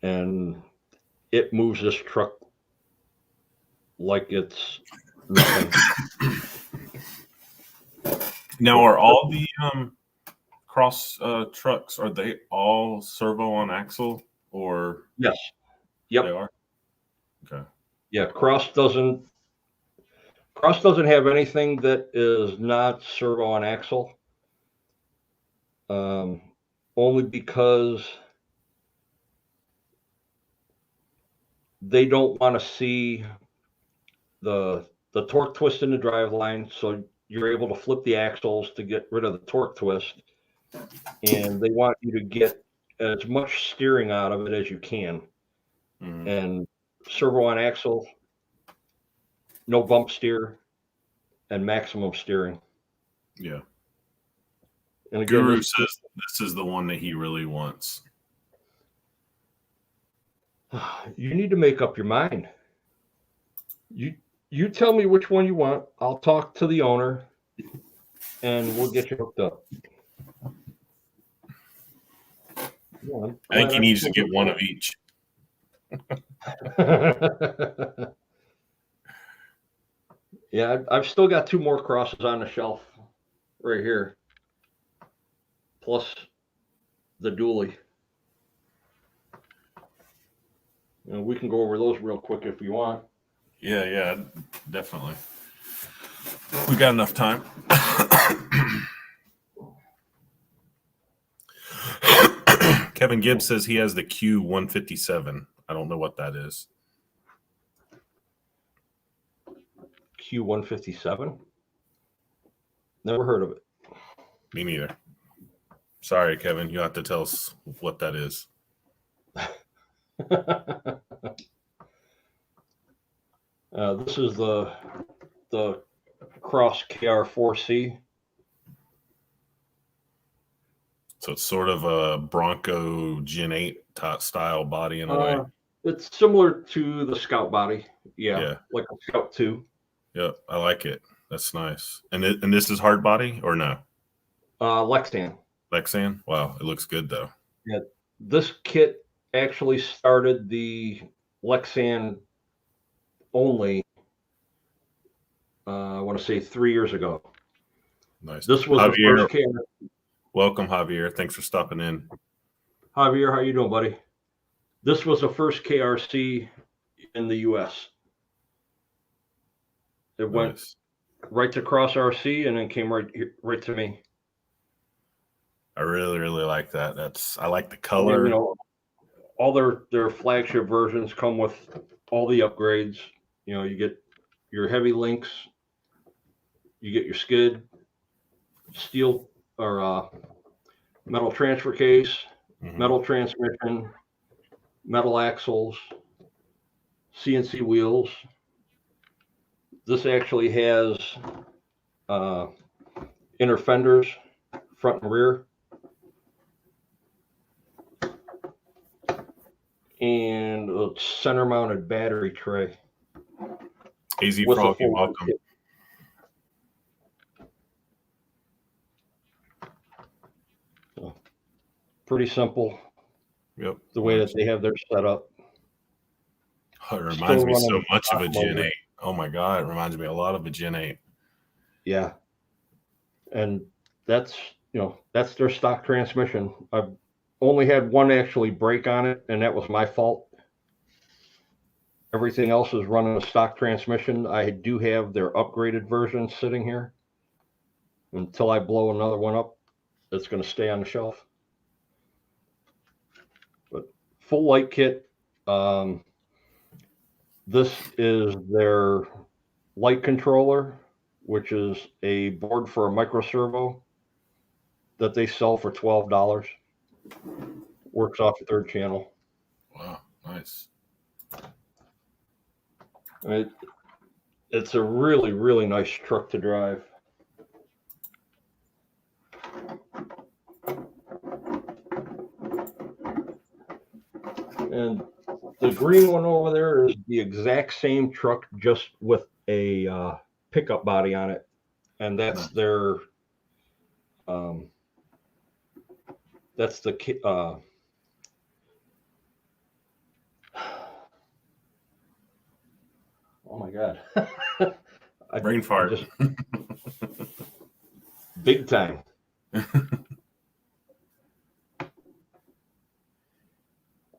And it moves this truck like it's nothing. Now, are all the Cross trucks, are they all servo on axle, or? Yes. Yep. They are? Okay. Yeah, Cross doesn't have anything that is not servo on axle. only because they don't want to see the torque twist in the driveline, so you're able to flip the axles to get rid of the torque twist, and they want you to get as much steering out of it as you can. And servo on axle, no bump steer, and maximum steering. Yeah. And again, Guru says this is the one that he really wants. you need to make up your mind. You tell me which one you want. I'll talk to the owner, and we'll get you hooked up. Yeah, I think he needs to get one of each. Yeah, I've still got 2 more crosses on the shelf right here, plus the dually. We can go over those real quick if you want. Yeah, definitely. We got enough time. Kevin Gibbs says he has the Q157. I don't know what that is. Q157? Never heard of it. Me neither. Sorry, Kevin. You'll have to tell us what that is. This is the Cross KR4C. So it's sort of a Bronco Gen 8 style body in a way. It's similar to the Scout body. Yeah. Like a Scout 2. Yep, I like it. That's nice. And this is hard body or no? Lexan. Lexan? Wow, it looks good though. Yeah, this kit actually started the Lexan only, I want to say 3 years ago. Nice. This was Javier, the first KR. Welcome, Javier. Thanks for stopping in. Javier, how you doing, buddy? This was the first KRC in the U.S. It went right to Cross RC and then came right to me. I really, really like that. I like the color. All their flagship versions come with all the upgrades. You get your heavy links, you get your skid, steel or metal transfer case, metal transmission, metal axles, CNC wheels. This actually has inner fenders, front and rear. And a center mounted battery tray. AZ Frog, you're welcome. So, pretty simple. Yep. The way that they have their setup. Oh, it reminds me so much of a Gen 8. Oh my God, it reminds me a lot of a Gen 8. Yeah. And that's their stock transmission. I've only had one actually break on it, and that was my fault. Everything else is running a stock transmission. I do have their upgraded version sitting here. Until I blow another one up, it's going to stay on the shelf. But full light kit. This is their light controller, which is a board for a micro servo that they sell for $12. Works off the 3rd channel. Wow, nice. It's a really, really nice truck to drive. And the green one over there is the exact same truck, just with a pickup body on it. And that's their, that's the, oh my God. Brain fart. Big time.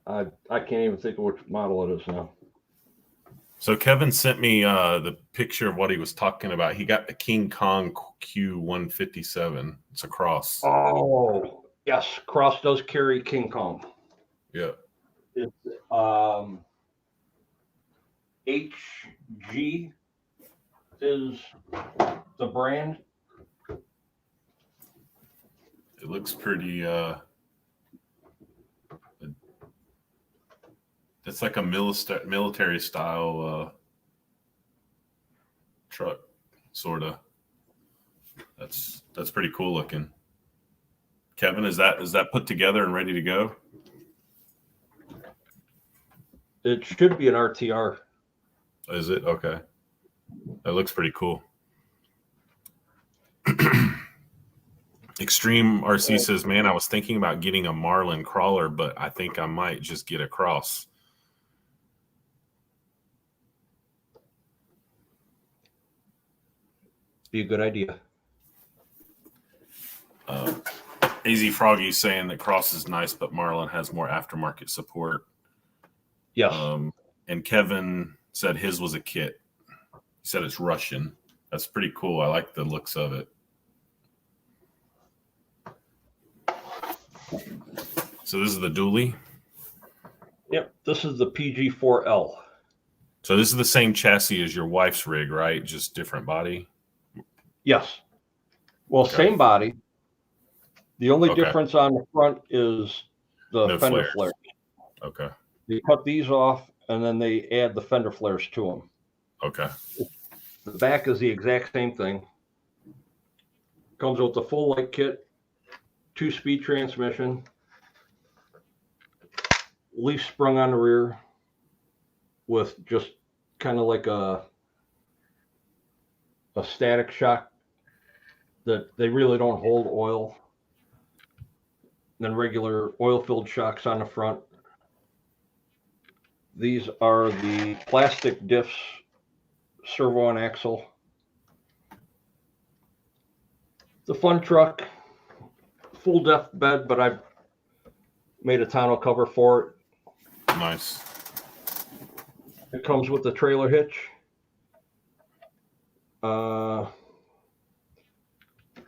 I can't even think of which model it is now. So Kevin sent me the picture of what he was talking about. He got the King Kong Q157. It's a cross. Oh, Yes, Cross does carry King Kong. Yeah. It's HG is the brand. It looks pretty. It's like a military style truck, sort of. That's pretty cool looking. Kevin, is that put together and ready to go? It should be an RTR. Is it? Okay. That looks pretty cool. Extreme RC says, man, I was thinking about getting a Marlin crawler, but I think I might just get a Cross. Be a good idea. AZ Froggy saying that Cross is nice, but Marlin has more aftermarket support. Yes. And Kevin said his was a kit. He said it's Russian. That's pretty cool. I like the looks of it. So this is the dually? Yep. This is the PG4L. So this is the same chassis as your wife's rig, right? Just different body? Yes. Well, Okay. same body. The only Okay. difference on the front is the No fender flares. flares. Okay. They cut these off and then they add the fender flares to them. Okay. The back is the exact same thing. Comes with the full light kit, 2-speed transmission, leaf sprung on the rear with just kind of like a static shock that they really don't hold oil. Then regular oil-filled shocks on the front. These are the plastic diffs, servo and axle. The fun truck, full depth bed, but I've made a tonneau cover for it. Nice. It comes with the trailer hitch,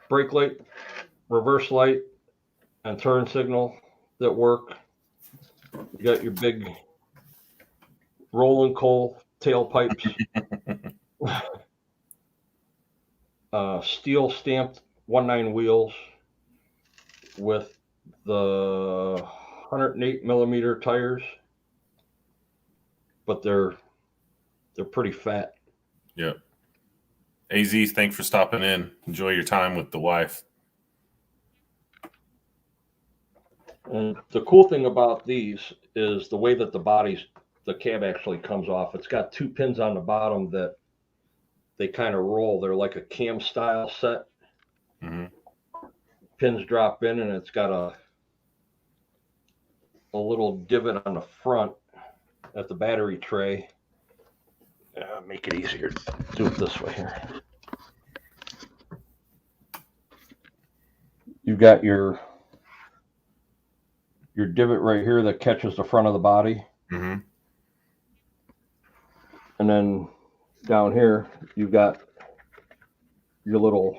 brake light, reverse light, and turn signal that work. You got your big rolling coal tailpipes. Steel stamped 1/9 wheels with the 108 millimeter tires, but they're pretty fat. Yep. AZ, thanks for stopping in. Enjoy your time with the wife. And the cool thing about these is the way that the cab actually comes off. It's got 2 pins on the bottom that they kind of roll. They're like a cam style set. Mm-hmm. Pins drop in, and it's got a little divot on the front at the battery tray. Make it easier to do it this way here. You've got your divot right here that catches the front of the body. Mm-hmm. And then down here, you've got your little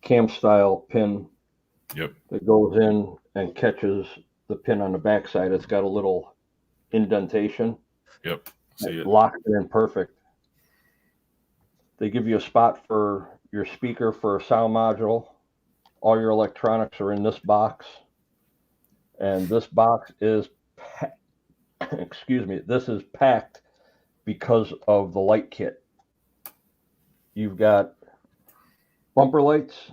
cam style pin. Yep. That goes in and catches the pin on the backside. It's got a little indentation. Yep. See it. Locks it in perfect. They give you a spot for your speaker for a sound module. All your electronics are in this box. And this box is this is packed because of the light kit. You've got bumper lights,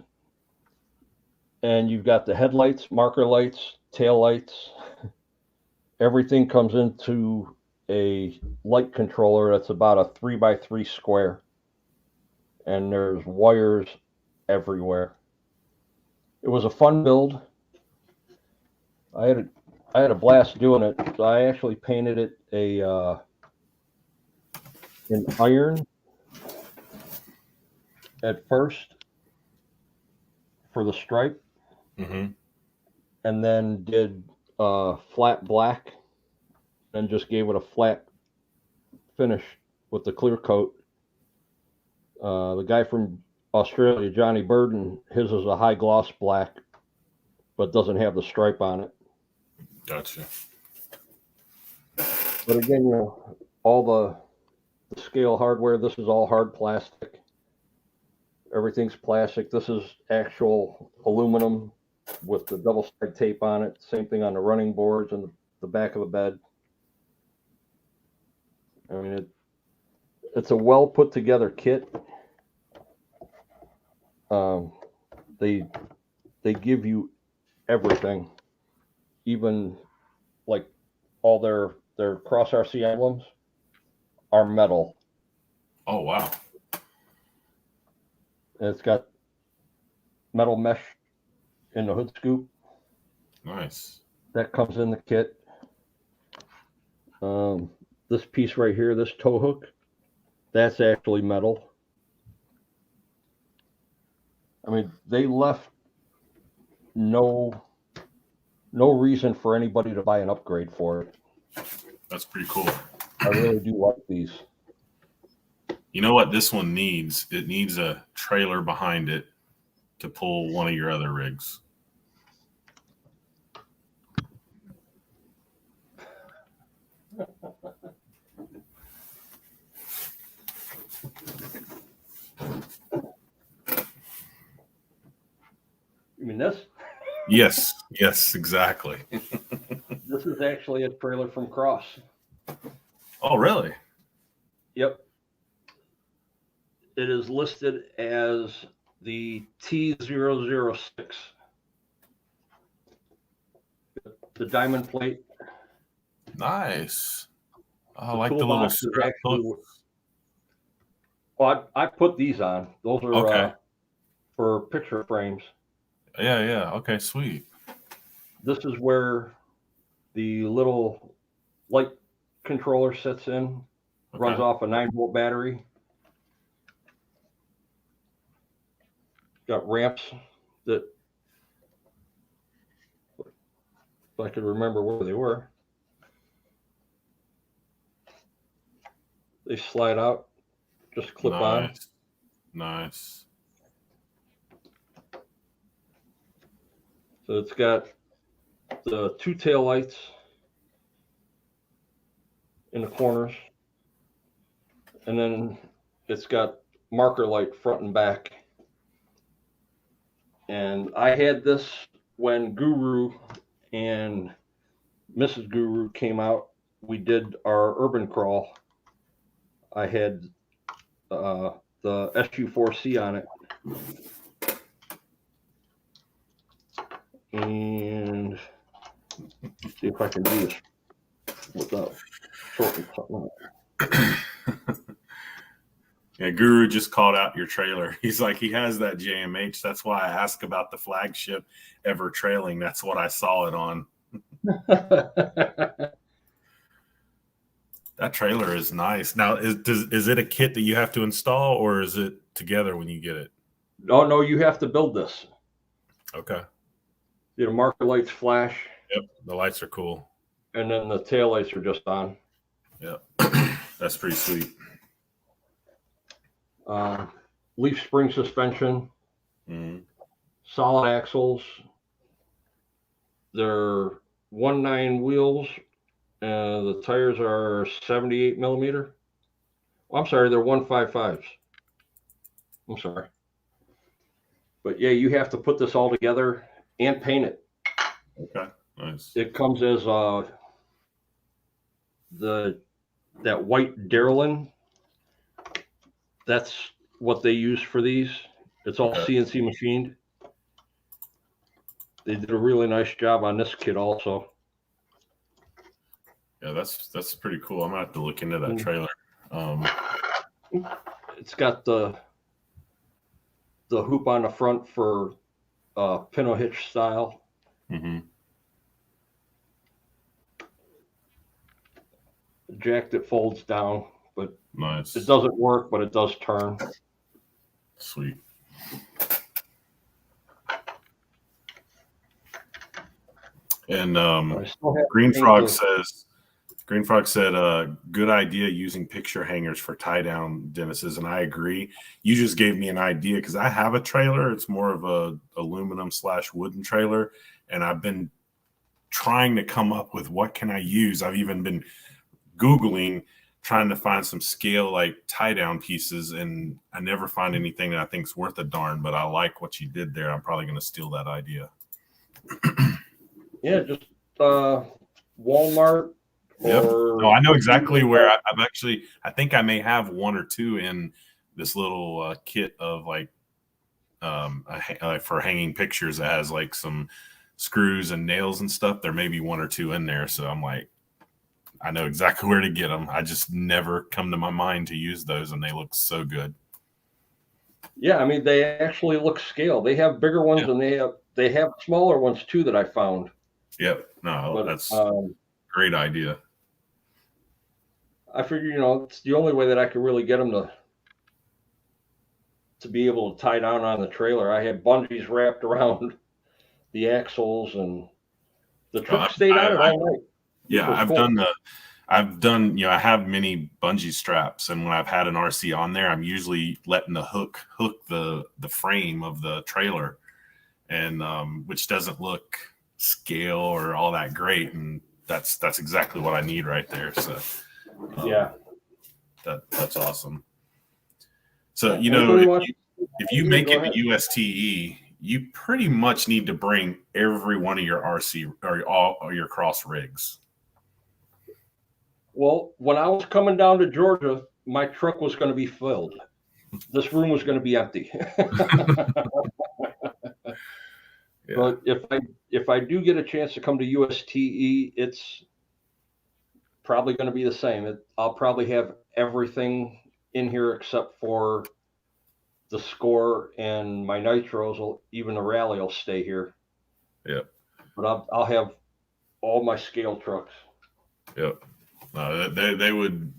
and you've got the headlights, marker lights, tail lights. Everything comes into a light controller that's about a 3x3 square, and there's wires everywhere. It was a fun build. I had a blast doing it. So I actually painted it in iron at first for the stripe. Mm-hmm. And then did flat black and just gave it a flat finish with the clear coat. The guy from Australia, Johnny Burden, his is a high gloss black. but doesn't have the stripe on it. Gotcha. But again, you know, all the scale hardware, this is all hard plastic. Everything's plastic. This is actual aluminum with the double-side tape on it. Same thing on the running boards and the back of the bed. I mean, it's a well put together kit. They give you everything, even like all their Cross RC emblems are metal. Oh wow. And it's got metal mesh in the hood scoop. Nice. That comes in the kit. This piece right here, this tow hook, that's actually metal. I mean, they left no reason for anybody to buy an upgrade for it. That's pretty cool. I really do like these. You know what this one needs? It needs a trailer behind it to pull one of your other rigs. You mean this? Yes, exactly. This is actually a trailer from Cross. Oh, really? Yep. It is listed as the T006. The diamond plate. Nice. I The like the little toolbox is strap actually- hook. Well, I put these on. Those are Okay. For picture frames. Yeah. Okay, sweet. This is where the little light controller sits in, runs Okay. off a 9-volt battery. Got ramps that, if I could remember where they were, they slide out, just clip on. Nice. So it's got the 2 tail lights in the corners, and then it's got marker light front and back. And I had this when Guru and Mrs. Guru came out. We did our urban crawl. I had the SU4C on it. And see if I can do this without shortening something up. Yeah, Guru just called out your trailer. He's like, he has that JMH. That's why I asked about the flagship ever trailing. That's what I saw it on. That trailer is nice. Now, is it a kit that you have to install, or is it together when you get it? No, you have to build this. Okay. The marker lights flash. Yep. The lights are cool. And then the tail lights are just on. Yep. That's pretty sweet. Leaf spring suspension, Mm-hmm. solid axles. They're 1.9 wheels. The tires are 78 millimeter. Oh, I'm sorry, they're 1.55s. I'm sorry. But yeah, you have to put this all together and paint it. Okay. Nice. It comes as that white Darlin. That's what they use for these. It's all Okay. CNC machined. They did a really nice job on this kit also. Yeah, that's pretty cool. I'm gonna have to look into that trailer. It's got the hoop on the front for pintle hitch style. Mm-hmm. The jack that folds down, but Nice. it doesn't work, but it does turn. Sweet. And I still have to Green paint Frog the- says Green Frog said, good idea using picture hangers for tie down, Dennis's. And I agree. You just gave me an idea because I have a trailer. It's more of a aluminum / wooden trailer. And I've been trying to come up with what can I use. I've even been Googling, trying to find some scale like tie down pieces. And I never find anything that I think is worth a darn, but I like what you did there. I'm probably going to steal that idea. Yeah, just Walmart. Yep. Or no, I know exactly where I've actually, I think I may have one or two in this little kit of like for hanging pictures that has like some screws and nails and stuff. There may be one or two in there. So I'm like, I know exactly where to get them. I just never come to my mind to use those, and they look so good. Yeah, I mean, they actually look scale. They have bigger ones, and they have smaller ones too that I found. Yep. No, But, that's great idea. I figure, it's the only way that I could really get them to be able to tie down on the trailer. I had bungees wrapped around the axles, and the truck stayed on it all night. Yeah, I've done, I have many bungee straps, and when I've had an RC on there, I'm usually letting the hook the frame of the trailer, and which doesn't look scale or all that great, and that's exactly what I need right there. So yeah, that's awesome. So if you make it to USTE, you pretty much need to bring every one of your RC or all your cross rigs. Well, when I was coming down to Georgia, my truck was going to be filled. This room was going to be empty. Yeah. But if I do get a chance to come to USTE, it's probably going to be the same. I'll probably have everything in here except for the Score and my nitros. Even the Rally will stay here. Yep. But I'll have all my scale trucks. Yep. They would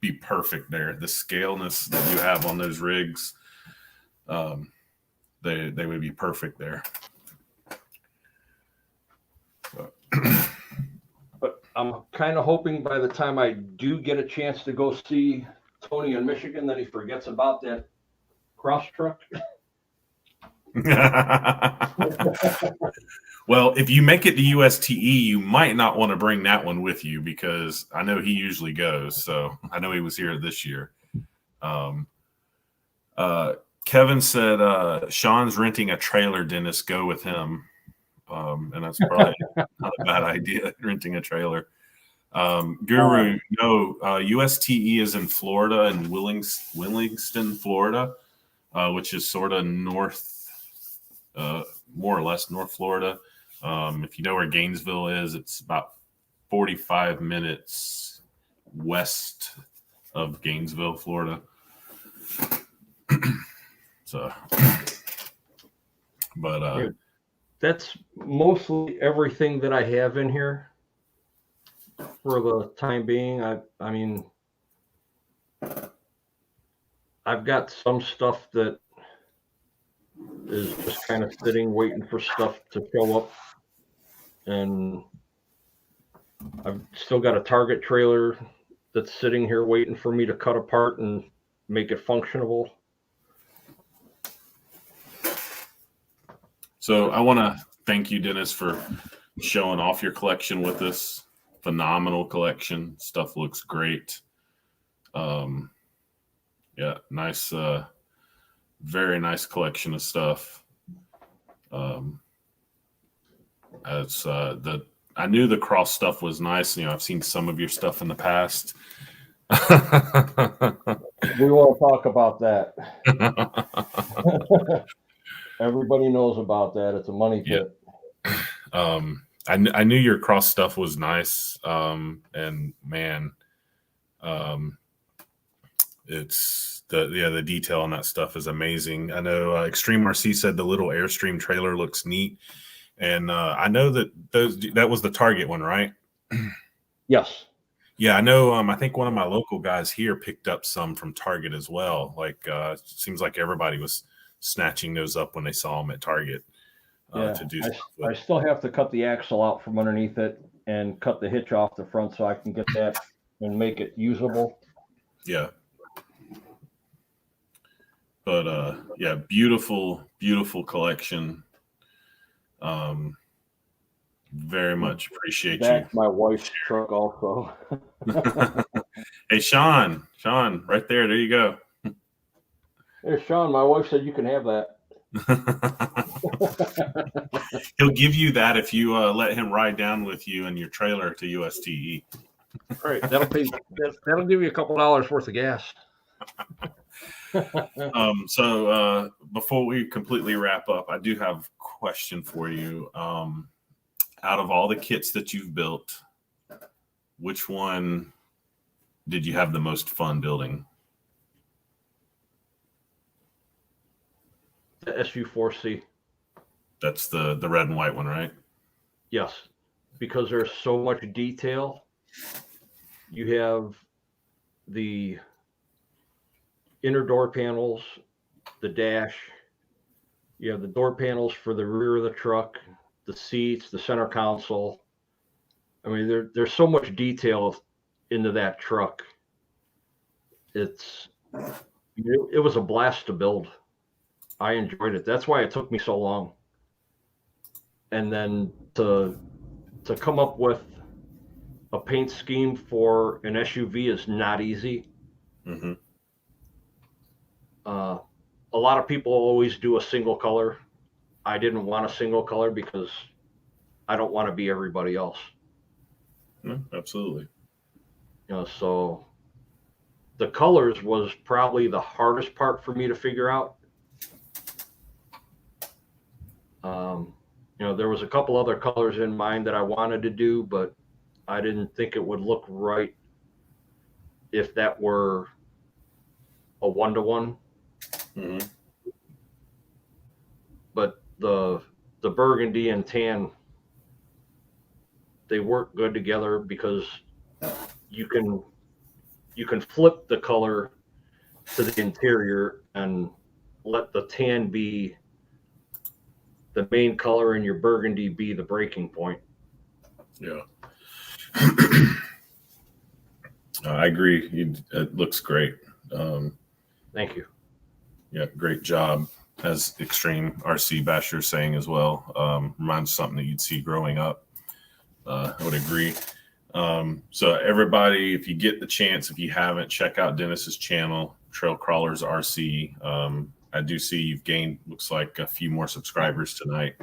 be perfect there. The scaleness that you have on those rigs, they would be perfect there. But I'm kind of hoping by the time I do get a chance to go see Tony in Michigan that he forgets about that cross truck. Well, if you make it to USTE, you might not want to bring that one with you because I know he usually goes. So I know he was here this year. Kevin said Sean's renting a trailer, Dennis, go with him. And that's probably not a bad idea, renting a trailer. Guru, no, USTE is in Florida, in Williston, Florida, which is sort of north, more or less North Florida. If you know where Gainesville is, it's about 45 minutes west of Gainesville, Florida. So, but that's mostly everything that I have in here for the time being. I mean, I've got some stuff that is just kind of sitting, waiting for stuff to show up. And I've still got a Target trailer that's sitting here waiting for me to cut apart and make it functionable. So I want to thank you, Dennis, for showing off your collection with us. Phenomenal collection. Stuff looks great. Yeah, nice, very nice collection of stuff. I knew the cross stuff was nice. I've seen some of your stuff in the past. We won't talk about that. Everybody knows about that. It's a money pit. Yeah. I knew your cross stuff was nice. And man, it's the detail on that stuff is amazing. I know Extreme RC said the little Airstream trailer looks neat. And I know that was the Target one, right? Yes. Yeah, I know. I think one of my local guys here picked up some from Target as well. Like, seems like everybody was snatching those up when they saw them at Target. To do stuff with. I still have to cut the axle out from underneath it. and cut the hitch off the front so I can get that and make it usable. Yeah. But yeah, beautiful collection. Very much appreciate That's my wife's truck also. you. Hey, Sean, right there. There you go. Hey, Sean, my wife said you can have that. He'll give you that if you let him ride down with you in your trailer to USTE. Right, that'll give you a couple dollars worth of gas. So before we completely wrap up, I do have a question for you. Out of all the kits that you've built, which one did you have the most fun building? The SU4C. That's the red and white one, right? Yes, because there's so much detail. You have the inner door panels, the dash. You have the door panels for the rear of the truck, the seats, the center console. I mean, there's so much detail into that truck. It was a blast to build. I enjoyed it. That's why it took me so long. And then to come up with a paint scheme for an SUV is not easy. Mm-hmm. A lot of people always do a single color. I didn't want a single color because I don't want to be everybody else. No, absolutely. So the colors was probably the hardest part for me to figure out. There was a couple other colors in mind that I wanted to do, but I didn't think it would look right if that were a 1-to-1. Mm-hmm. But the burgundy and tan, they work good together because you can flip the color to the interior and let the tan be the main color and your burgundy be the breaking point. Yeah. I agree. It looks great. Thank you. Yeah, great job. As Extreme RC Basher saying as well. Reminds something that you'd see growing up. I would agree. So everybody, if you get the chance, if you haven't, check out Dennis's channel, Trail Crawlers RC. I do see you've gained, looks like, a few more subscribers tonight.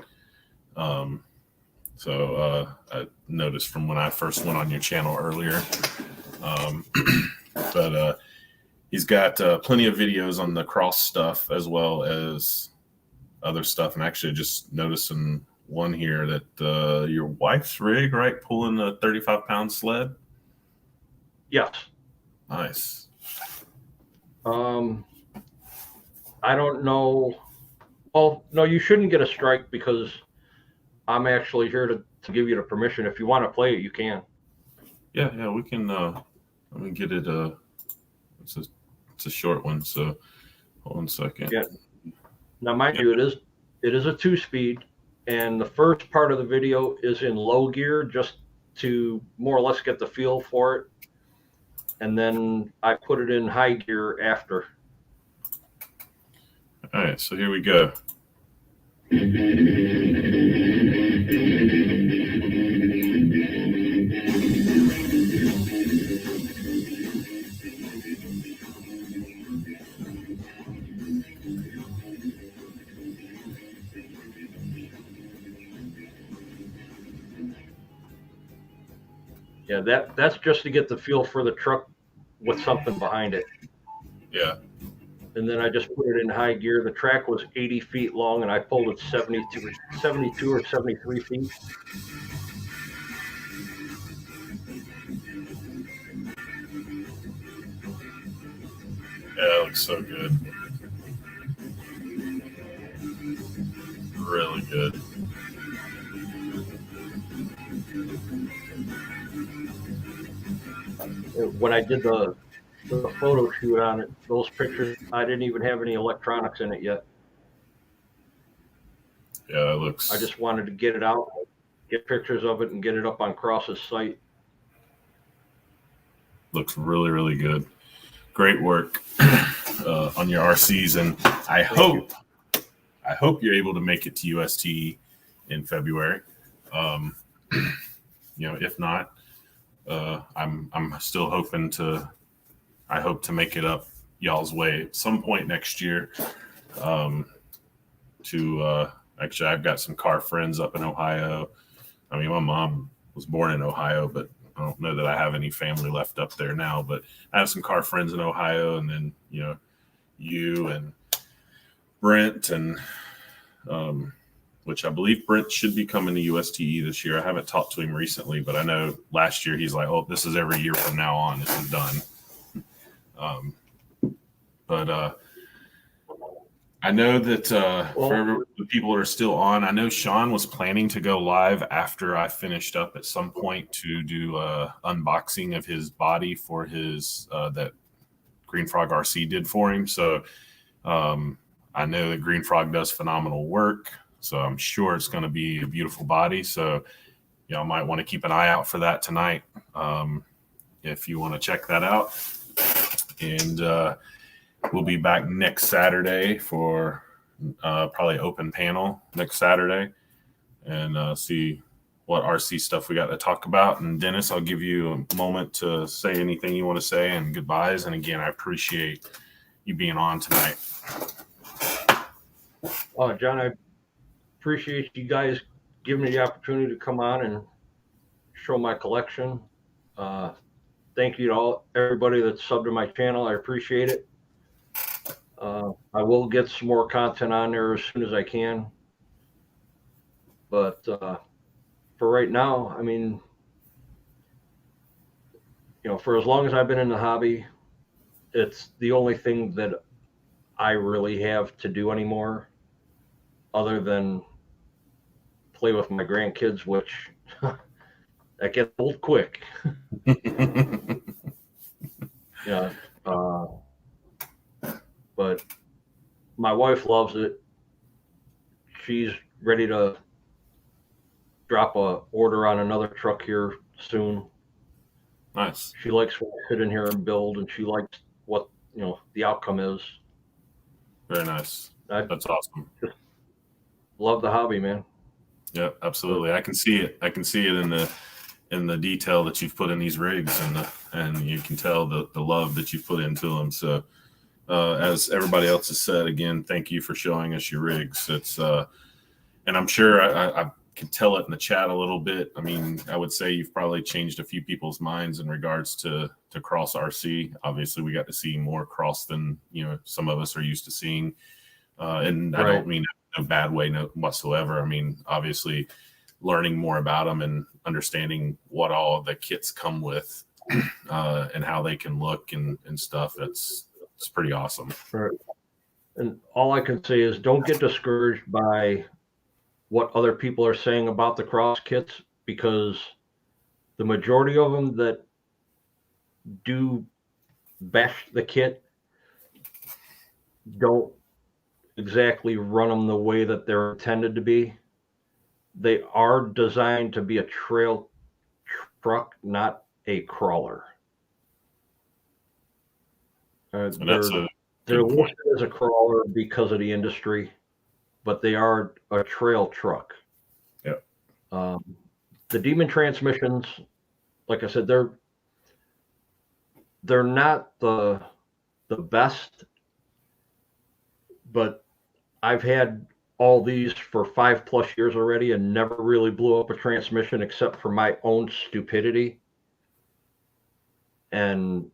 So I noticed from when I first went on your channel earlier. But he's got plenty of videos on the cross stuff as well as other stuff. And actually just noticing one here that your wife's rig, right? Pulling a 35-pound sled. Yes. Nice. I don't know. Well, no, you shouldn't get a strike because I'm actually here to give you the permission. If you want to play it, you can. Yeah, we can. Let me get it. It's a short one, so hold on a second. Yeah. Now, mind you, it is a 2-speed, and the first part of the video is in low gear just to more or less get the feel for it, and then I put it in high gear after. All right, so here we go. Yeah, that's just to get the feel for the truck with something behind it. Yeah. And then I just put it in high gear. The track was 80 feet long, and I pulled it 72 or 73 feet. Yeah, it looks so good. Really good. When I did the photo shoot on it, those pictures, I didn't even have any electronics in it yet. Yeah, it looks. I just wanted to get it out get pictures of it and get it up on Cross's site. Looks really, really good. Great work on your RCs, and I hope you're able to make it to UST in February. If not, I'm still hoping to. I hope to make it up y'all's way at some point next year. Actually, I've got some car friends up in Ohio. I mean, my mom was born in Ohio, but I don't know that I have any family left up there now. But I have some car friends in Ohio, and then you and Brent, and which I believe Brent should be coming to USTE this year. I haven't talked to him recently, but I know last year he's like, "Oh, this is every year from now on. This is done." But I know that for the people that are still on, I know Sean was planning to go live after I finished up at some point to do unboxing of his body for his that Green Frog RC did for him. So I know that Green Frog does phenomenal work. So I'm sure it's going to be a beautiful body. So y'all might want to keep an eye out for that tonight if you want to check that out. And we'll be back next Saturday for probably open panel next Saturday and see what RC stuff we got to talk about. And Dennis, I'll give you a moment to say anything you want to say and goodbyes. And again, I appreciate you being on tonight. John, I appreciate you guys giving me the opportunity to come on and show my collection. Thank you to everybody that's subbed to my channel. I appreciate it. I will get some more content on there as soon as I can. But for right now, I mean, for as long as I've been in the hobby, it's the only thing that I really have to do anymore other than play with my grandkids, which that gets old quick. Yeah. But my wife loves it. She's ready to drop a order on another truck here soon. Nice. She likes when I sit in here and build, and she likes what the outcome is. Very nice. That's awesome. Just love the hobby, man. Yeah, absolutely. I can see it. I can see it in the detail that you've put in these rigs, and you can tell the love that you've put into them. So as everybody else has said, again, thank you for showing us your rigs. It's and I'm sure I can tell it in the chat a little bit. I mean, I would say you've probably changed a few people's minds in regards to cross RC. Obviously, we got to see more cross than some of us are used to seeing, and I don't mean in a bad way whatsoever. I mean, obviously, learning more about them and understanding what all the kits come with and how they can look and stuff. It's pretty awesome. Right. And all I can say is don't get discouraged by what other people are saying about the cross kits, because the majority of them that do bash the kit don't exactly run them the way that they're intended to be. They are designed to be a trail truck, not a crawler. They're listed as a crawler because of the industry, but they are a trail truck. Yeah. The Demon transmissions, like I said, they're not the best, but I've had all these for 5+ years already and never really blew up a transmission except for my own stupidity. And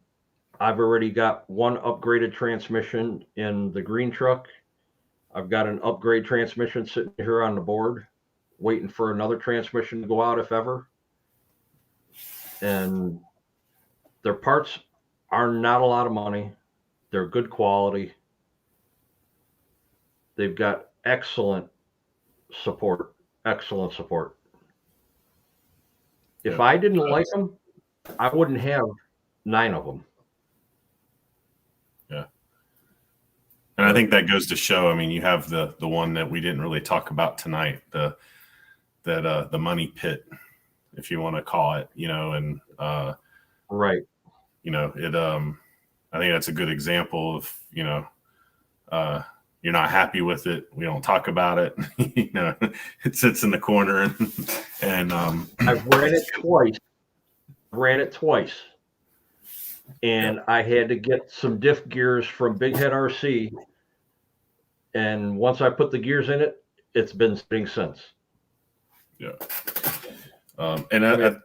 I've already got one upgraded transmission in the green truck. I've got an upgrade transmission sitting here on the board, waiting for another transmission to go out if ever. And their parts are not a lot of money. They're good quality. They've got excellent support. Excellent support. If I didn't like them, I wouldn't have 9 of them. Yeah. And I think that goes to show, I mean, you have the one that we didn't really talk about tonight, the the money pit, if you want to call it, and Right. it I think that's a good example of, you're not happy with it. We don't talk about it. It sits in the corner and I've ran it twice. And I had to get some diff gears from Big Head RC. And once I put the gears in it, it's been sitting since. Yeah. And I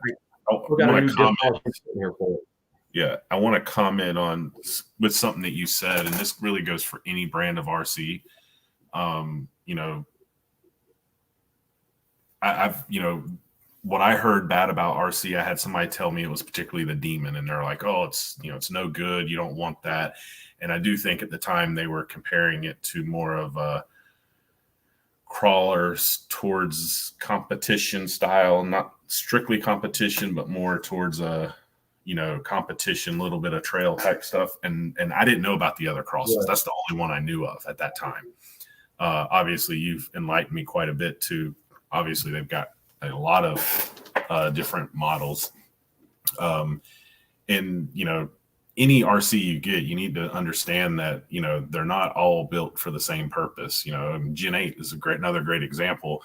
I we got a want new to diff comment. sitting here for it. Yeah, I want to comment on with something that you said, and this really goes for any brand of RC. I've what I heard bad about RC, I had somebody tell me it was particularly the Demon, and they're like, "Oh, it's no good. You don't want that." And I do think at the time they were comparing it to more of a crawlers towards competition style, not strictly competition, but more towards a competition, a little bit of trail type stuff. And I didn't know about the other crosses. Yeah. That's the only one I knew of at that time. Obviously, you've enlightened me quite a bit too. Obviously, they've got a lot of different models. And any RC you get, you need to understand that they're not all built for the same purpose. Gen 8 is another great example.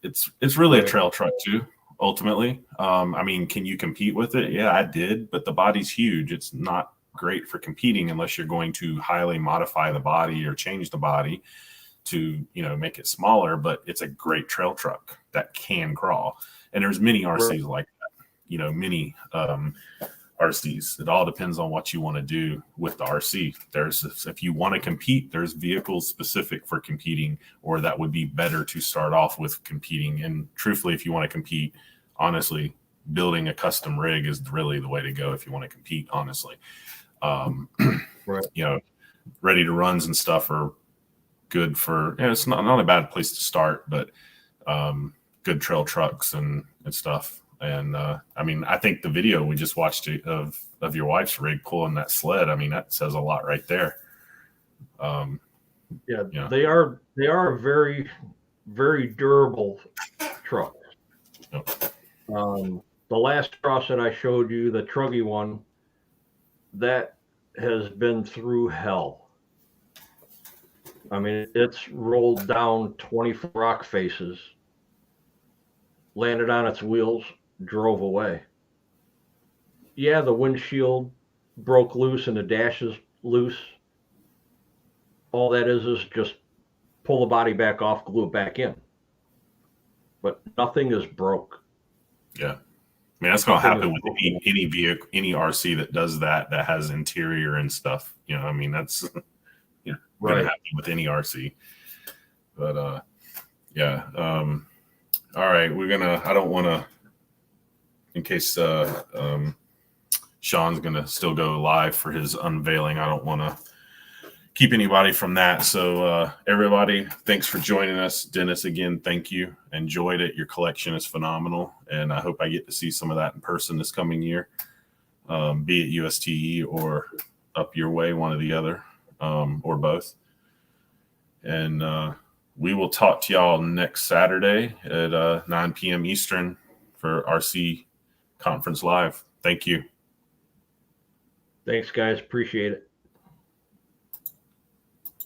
It's really a trail truck too. Ultimately, I mean, can you compete with it? Yeah, I did, but the body's huge. It's not great for competing unless you're going to highly modify the body or change the body to make it smaller. But it's a great trail truck that can crawl, and there's many RCs like that. Many RCs. It all depends on what you want to do with the RC. If you want to compete, there's vehicles specific for competing, or that would be better to start off with competing. And truthfully, if you want to compete, honestly, building a custom rig is really the way to go if you want to compete, honestly. Right. Ready to runs and stuff are good for, it's not a bad place to start, but good trail trucks and stuff. And I mean, I think the video we just watched of your wife's rig pulling that sled, I mean, that says a lot right there. Yeah, they are a very, very durable truck. Yep. The last cross that I showed you, the Truggy one, that has been through hell. I mean, it's rolled down 24 rock faces, landed on its wheels, drove away. Yeah, the windshield broke loose and the dash is loose. All that is just pull the body back off, glue it back in. But nothing is broke. Yeah. I mean, that's going to happen with any vehicle, any RC that does that has interior and stuff. I mean, that's going to happen with any RC. But yeah. All right, I don't want to, in case Sean's going to still go live for his unveiling, I don't want to keep anybody from that. So everybody, thanks for joining us. Dennis, again, thank you. Enjoyed it. Your collection is phenomenal. And I hope I get to see some of that in person this coming year, be it USTE or up your way, one or the other, or both. And we will talk to y'all next Saturday at 9 p.m. Eastern for RC Conference Live. Thank you. Thanks, guys. Appreciate it.